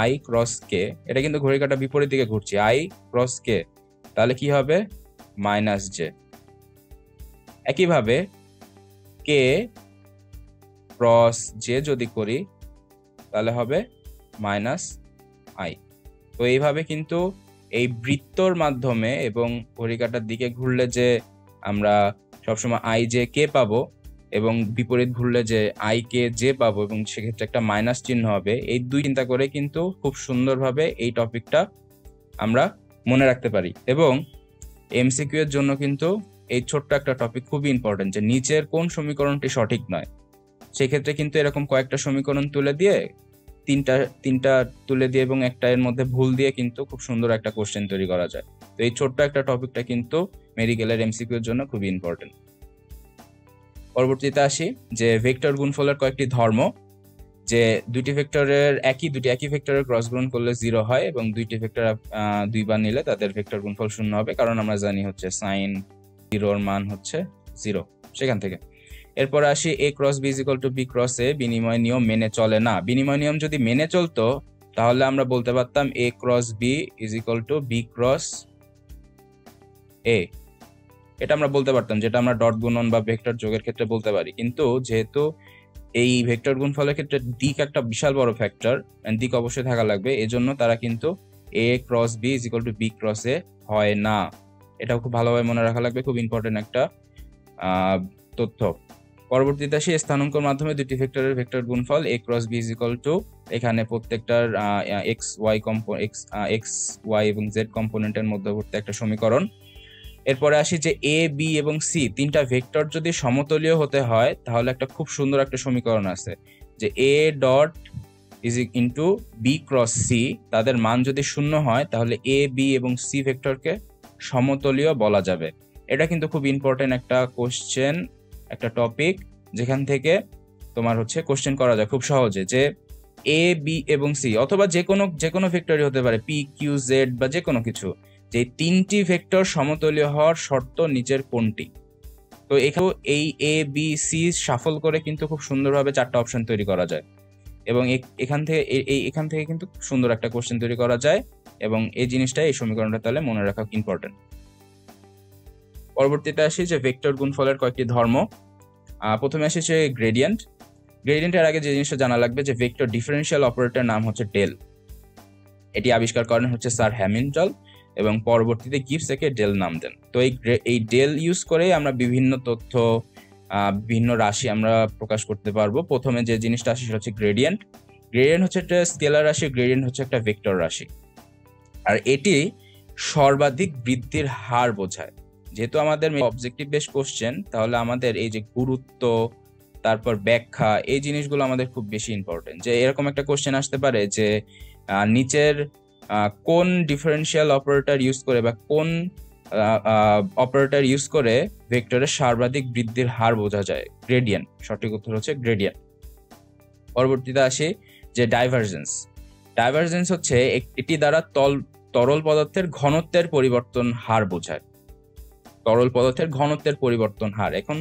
আই ক্রস কে, এটা কিন্তু ঘড়ির কাঁটার বিপরীত দিকে ঘুরছি, আই ক্রস কে, তাহলে কি হবে, মাইনাস জে। একইভাবে কে ক্রস জে যদি করি, তাহলে হবে মাইনাস আই। তো এইভাবে কিন্তু এই বৃত্তর মাধ্যমে এবং ঘড়ির কাঁটার দিকে ঘুরলে যে আমরা সবসময় আই জে কে পাবো, এবং বিপরীত ঘুরলে যে আই কে জে পাবো, এবং সেক্ষেত্রে একটা মাইনাস চিহ্ন হবে, এই দুই চিন্তা করে কিন্তু খুব সুন্দরভাবে এই টপিকটা আমরা মনে রাখতে পারি। এবং এমসিকিউ এর জন্য কিন্তু এই ছোট্ট একটা টপিক খুবই ইম্পর্টেন্ট, যে নিচের কোন সমীকরণটি সঠিক নয়। সেক্ষেত্রে কিন্তু এরকম কয়েকটা সমীকরণ তুলে দিয়ে, তিনটা তুলে দিয়ে এবং একটা এর মধ্যে ভুল দিয়ে কিন্তু খুব সুন্দর একটা কোশ্চেন তৈরি করা যায়। তো এই ছোট্ট একটা টপিকটা কিন্তু মেডিকেলের এমসিকিউ এর জন্য খুবই ইম্পর্টেন্ট। পরবর্তীতে আসি যে ভেক্টর গুণফলের কয়েকটি ধর্ম, যে দুটি একই ভেক্টরের ক্রস গুণ করলে 0 হয়, এবং দুইটি ভেক্টর দুইবার নিলে তাদের ভেক্টর গুণফল 0 হবে, কারণ আমরা জানি হচ্ছে সাইন 0 এর মান হচ্ছে 0 সেখান থেকে। এরপর আসি A cross B is equal to B cross A, বিনিময় নিয়ম মেনে চলে না। বিনিময় নিয়ম যদি মেনে চলতো, তাহলে আমরা বলতে পারতাম A cross B is equal to B cross A, এটা আমরা বলতে পারতাম, যেটা আমরা ডট গুণন বা ভেক্টর যোগের ক্ষেত্রে বলতে পারি। কিন্তু যেহেতু এই ভেক্টর গুণফলের ক্ষেত্রে দিক একটা বিশাল বড় ফ্যাক্টর, দিক অবশ্যই থাকা লাগবে, এজন্য তারা কিন্তু a cross b is equal two b cross a হয় না। এটাও খুব ভালোভাবে মনে রাখা লাগবে, খুব ইম্পর্টেন্ট একটা তথ্য। পরবর্তীতে আসি স্থানাঙ্কর মাধ্যমে দুটি ভেক্টরের ভেক্টর গুণফল a cross b is equal to, এখানে প্রত্যেকটার এক্স ওয়াই এবং জেড কম্পোনেন্টের মধ্যবর্তী একটা সমীকরণ। এরপরে আসি যে এ বি এবং সি তিনটা ভেক্টর যদি সমতলীয় হতে হয় তাহলে একটা খুব সুন্দর একটা সমীকরণ আছে, যে A dot is into B cross C, তাদের মান যদি শূন্য হয় তাহলে এ বি এবং সি ভেক্টরকে সমতলীয় বলা যাবে। এটা কিন্তু খুব ইম্পর্টেন্ট একটা কোশ্চেন, একটা টপিক, যেখান থেকে তোমার হচ্ছে কোশ্চেন করা যায় খুব সহজে, যে এ বি এবং সি অথবা যে কোনো ভেক্টরই হতে পারে, পি কিউ জেড বা যে কোনো কিছু, যে তিনটি ভেক্টর সমতলীয় হওয়ার শর্ত নিচের কোনটি। তো এখানেও এই এ বি সি শাফল করে কিন্তু খুব সুন্দরভাবে চারটা অপশন তৈরি করা যায়, এবং এখান থেকে কিন্তু সুন্দর একটা কোশ্চেন তৈরি করা যায়, এবং এই জিনিসটা, এই সমীকরণটা তাহলে মনে রাখা ইম্পর্টেন্ট। পরবর্তীতে আসি যে ভেক্টর গুণফলের কয়েকটি ধর্ম। প্রথমে আসি যে গ্রেডিয়েন্ট। গ্রেডিয়েন্টের আগে যে জিনিসটা জানা লাগবে, যে ভেক্টর ডিফারেন্সিয়াল অপারেটর নাম হচ্ছে ডেল। এটি আবিষ্কার করেন হচ্ছে স্যার হ্যামিল্টন, এবং পরবর্তীতে গিবস একে ডেল নাম দেন। তো এই ডেল ইউজ করে আমরা বিভিন্ন তথ্য, বিভিন্ন রাশি আমরা প্রকাশ করতে পারবো। প্রথমে যে জিনিসটা আসে সেটা হচ্ছে গ্রেডিয়েন্ট। গ্রেডিয়েন্ট হচ্ছে একটা স্কেলার রাশি, গ্রেডিয়েন্ট হচ্ছে একটা ভেক্টর রাশি, আর এটি সর্বাধিক বৃদ্ধির হার বোঝায়। যেহেতু আমাদের অবজেক্টিভ বেস কোশ্চেন, তাহলে আমাদের এই যে গুরুত্ব, তারপর ব্যাখ্যা, এই জিনিসগুলো আমাদের খুব বেশি ইম্পর্টেন্ট। যে এরকম একটা কোশ্চেন আসতে পারে যে নিচের কোন ডিফারেন্সিয়াল অপারেটর ইউজ করে বা কোন অপারেটর ইউজ করে ভেক্টরের সর্বাধিক বৃদ্ধির হার বোঝা যায়। গ্রেডিয়েন্ট, সঠিক উত্তর হচ্ছে গ্রেডিয়েন্ট। পরবর্তীতে আসি যে ডাইভারজেন্স। ডাইভারজেন্স হচ্ছে এটি দ্বারা তরল পদার্থের ঘনত্বের পরিবর্তন হার বোঝায়। তরল পদার্থের ঘনত্বের পরিবর্তন হার। এখন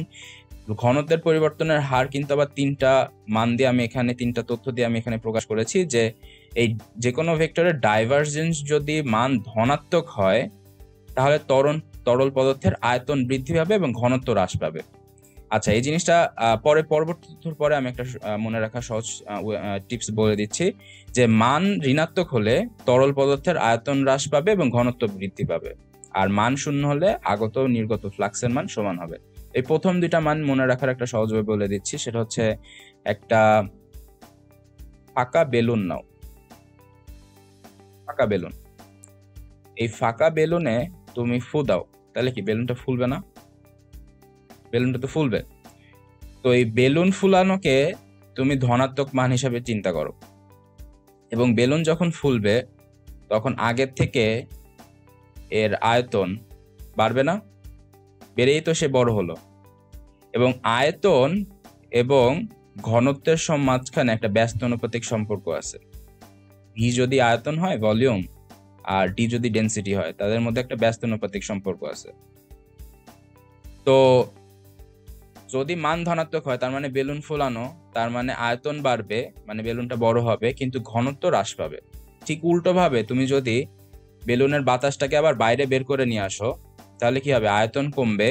ঘনত্বের পরিবর্তনের হার কিন্তু আবার তিনটা মান দিয়ে আমি এখানে, তিনটা তথ্য দিয়ে আমি এখানে প্রকাশ করেছি, যে এই যে কোনো ভেক্টরের ডাইভারজেন্স যদি মান ধনাত্মক হয় তাহলে তরল পদার্থের আয়তন বৃদ্ধি পাবে এবং ঘনত্ব হ্রাস পাবে। আচ্ছা, এই জিনিসটা পরবর্তী তথ্যের পরে আমি একটা মনে রাখা সহজ টিপস বলে দিচ্ছি, যে মান ঋণাত্মক হলে তরল পদার্থের আয়তন হ্রাস পাবে এবং ঘনত্ব বৃদ্ধি পাবে, আর মান শূন্য হলে আগত ও নির্গত ফ্লাক্সের মান সমান হবে। এই প্রথম দুইটা মান মনে রাখার একটা সহজভাবে বলে দিচ্ছি, সেটা হচ্ছে একটা ফাঁকা বেলুন নাও। ফাঁকা বেলুন, এই ফাঁকা বেলুনে তুমি ফু দাও, তাহলে কি বেলুনটা ফুলবে না? বেলুনটা তো ফুলবে। তো এই বেলুন ফুলানোকে তুমি ধনাত্মক মান হিসাবে চিন্তা করো, এবং বেলুন যখন ফুলবে তখন আগের থেকে এর আয়তন বাড়বে না? বেড়েই তো সে বড় হলো। এবং আয়তন এবং ঘনত্বের মাঝখানে একটা ব্যস্ত অনুপাতিক সম্পর্ক আছে। ভি যদি আয়তন হয়, ভলিউম, আর ডি যদি ডেনসিটি হয়, তাদের মধ্যে একটা ব্যস্ত অনুপাতিক সম্পর্ক আছে। তো যদি মান ধনাত্মক হয় তার মানে বেলুন ফোলানো, তার মানে আয়তন বাড়বে, মানে বেলুনটা বড় হবে, কিন্তু ঘনত্ব হ্রাস পাবে। ঠিক উল্টো ভাবে তুমি যদি বেলুনের বাতাসটাকে আবার বাইরে বের করে নিয়ে আসো, তাহলে কি হবে? আয়তন কমবে,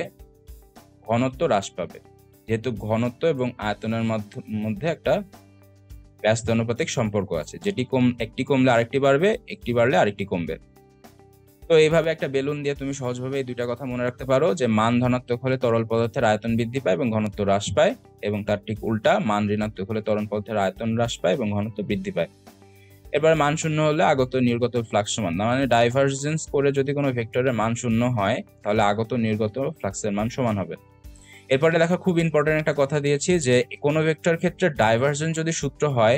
ঘনত্ব হ্রাস পাবে, যেহেতু ঘনত্ব এবং আয়তনের মধ্যে একটা ব্যস্ত অনুপাতিক সম্পর্ক আছে, যেটি একটি কমলে আরেকটি বাড়বে, একটি বাড়লে আরেকটি কমবে। তো এইভাবে একটা বেলুন দিয়ে তুমি সহজভাবে এই দুইটা কথা মনে রাখতে পারো, যে মান ধনাত্মক হলে তরল পদার্থের আয়তন বৃদ্ধি পায় এবং ঘনত্ব হ্রাস পায়, এবং তার ঠিক উল্টা, মান ঋণাত্মক হলে তরল পদার্থের আয়তন হ্রাস পায় এবং ঘনত্ব বৃদ্ধি পায়। এবার মান শূন্য হলে আগত নির্গত ফ্লাক্স সমান না, মানে ডাইভারজেন্স করে যদি কোনো ভেক্টরের মান শূন্য হয় তাহলে আগত নির্গত ফ্লাক্সের মান সমান হবে। এরপরে দেখা খুব ইম্পর্টেন্ট একটা কথা দিয়েছি, যে কোনো ভেক্টর ক্ষেত্রে ডাইভারজেন্স যদি সূত্র হয়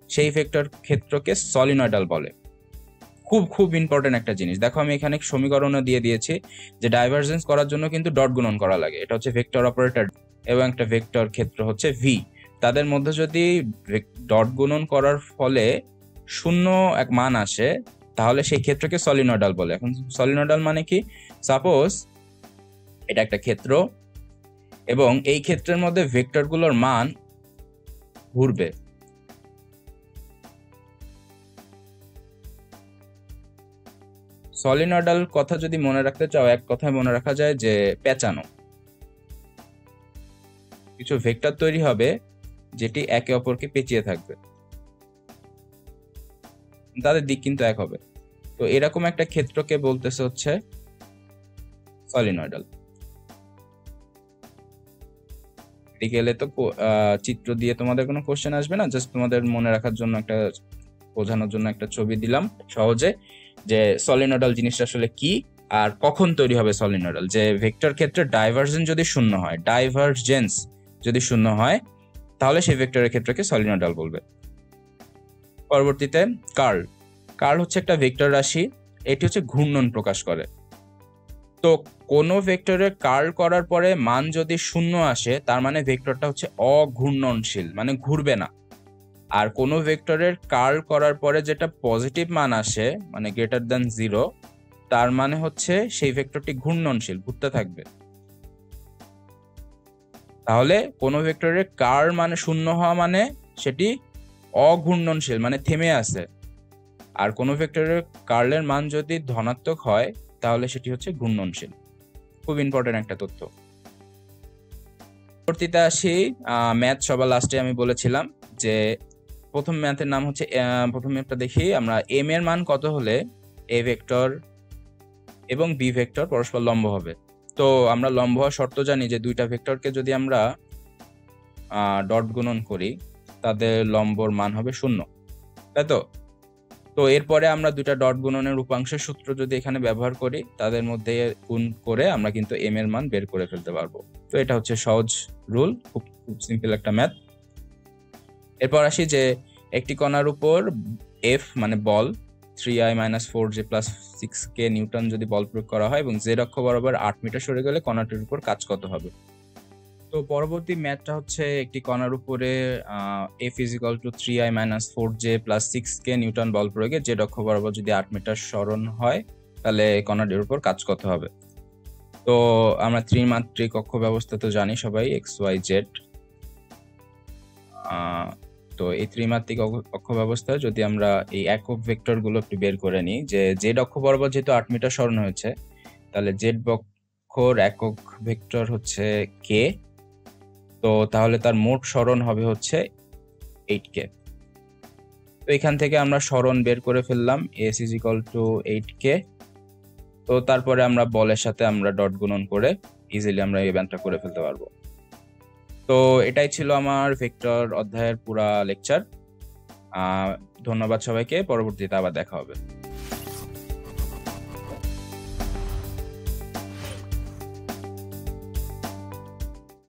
সেই ভেক্টর ক্ষেত্রকে সলিনয়েডাল বলে। খুব খুব ইম্পর্টেন্ট একটা জিনিস। দেখো আমি এখানে সমীকরণও দিয়ে দিয়েছি, যে ডাইভারজেন্স করার জন্য কিন্তু ডট গুণন করা লাগে। এটা হচ্ছে ভেক্টর অপারেটর এবং একটা ভেক্টর ক্ষেত্র হচ্ছে ভি, তাদের মধ্যে যদি ডট গুণন করার ফলে শূন্য এক মান আসে তাহলে সেই ক্ষেত্রকে সলিনয়েডাল বলে। এখন সলিনয়েডাল মানে কি? সাপোজ এটা একটা ক্ষেত্র এবং এই ক্ষেত্রের মধ্যে ভেক্টরগুলোর মান ঘুরবে। সলিনয়েডাল কথা যদি মনে রাখতে চাও, এক কথায় মনে রাখা যায় যে পেঁচানো। কিছু ভেক্টর তৈরি হবে যেটি একে অপরকে পেঁচিয়ে থাকবে, তাদের দিক কিন্তু এক হবে। তো এরকম একটা ক্ষেত্রকে বলতেছে হচ্ছে সলিনয়েডাল। গেলে তো চিত্র দিয়ে তোমাদের কোনো কোশ্চেন আসবে না, জাস্ট তোমাদের মনে রাখার জন্য একটা, বোঝানোর জন্য একটা ছবি দিলাম সহজে, যে সলিনয়েডাল জিনিসটা আসলে কি আর কখন তৈরি হবে সলিনয়েডাল। যে ভেক্টর ক্ষেত্রে ডাইভারজেন্স যদি শূন্য হয়, ডাইভারজেন্স যদি শূন্য হয়, তাহলে সেই ভেক্টরের ক্ষেত্রকে সলিনয়েডাল বলবে। পরবর্তীতে কার্ল। কার্ল হচ্ছে একটা ভেক্টর রাশি, এটি হচ্ছে ঘূর্ণন প্রকাশ করে। তো কোনো ভেক্টরের কার্ল করার পরে মান যদি শূন্য আসে, তার মানে ভেক্টরটা হচ্ছে অঘূর্ণনশীল, মানে ঘুরবে না। আর কোনো ভেক্টরের কার্ল করার পরে যেটা পজিটিভ মান আসে, মানে গ্রেটার দ্যান 0, তার মানে হচ্ছে সেই ভেক্টরটি ঘূর্ণনশীল, ঘুরতে থাকবে। তাহলে কোনো ভেক্টরের কার্ল মানে শূন্য হওয়া মানে সেটি অঘূর্ণনশীল, মানে থেমে আছে। আর কোনো ভেক্টরের কার্লের মান যদি ধনাত্মক হয়, তাহলে সেটি হচ্ছে ঘূর্ণনশীল। খুব ইম্পর্টেন্ট একটা তথ্য। পরবর্তীতে আসি ম্যাথ। সবার লাস্টে আমি বলেছিলাম যে প্রথম ম্যাথের নাম হচ্ছে, প্রথম ম্যাথটা দেখি আমরা, এম এর মান কত হলে এ ভেক্টর এবং বি ভেক্টর পরস্পর লম্ব হবে। তো আমরা লম্ব হওয়ার শর্ত জানি যে দুইটা ভেক্টরকে যদি আমরা ডট গুণন করি, তাদের লম্বর মান হবে 0, তাই তো? তো এরপরে আমরা দুইটা ডট গুণনের উপাংশের সূত্র যদি এখানে ব্যবহার করি, তাদের মধ্যে গুণ করে আমরা কিন্তু এম এর মান বের করে ফেলতে পারবো। তো এটা হচ্ছে সহজ রুল, খুব সিম্পল একটা ম্যাথ। এরপর আসি যে একটি কণার উপর এফ মানে বল 3i - 4j + 6k নিউটন যদি বল প্রয়োগ করা হয় এবং জেড অক্ষ বরাবর 8 মিটার সরে গেলে কণাটির উপর কাজ কত হবে। তো পরবর্তী ম্যাথটা হচ্ছে একটি কণার উপরে F = 3i - 4j + 6k Newton বল প্রয়োগে জেড অক্ষ বরাবর যদি 8 মিটার সরণ হয়, তাহলে কণাটির উপর কাজ কত হবে। তো আমরা ত্রিমাত্রিক অক্ষ ব্যবস্থা তো জানি সবাই, XYZ। তো এই ত্রিমাত্রিক অক্ষ ব্যবস্থায় যদি আমরা এই একক ভেক্টর গুলো একটু বের করে নিই, যে জেড অক্ষ বরাবর যেহেতু 8 মিটার সরণ হয়েছে, তাহলে জেড অক্ষর একক ভেক্টর হচ্ছে k। তো তাহলে তার মোট সরণ হবে হচ্ছে 8k। তো এখান থেকে আমরা সরণ বের করে ফেললাম, S = 8k। তো তারপরে আমরা বলের সাথে আমরা ডট গুণন করে ইজিলি আমরা এই ম্যাথটা করে ফেলতে পারবো। তো এটাই ছিল আমার ভেক্টর অধ্যায়ের পুরা লেকচার। ধন্যবাদ সবাইকে, পরবর্তীতে আবার দেখা হবে।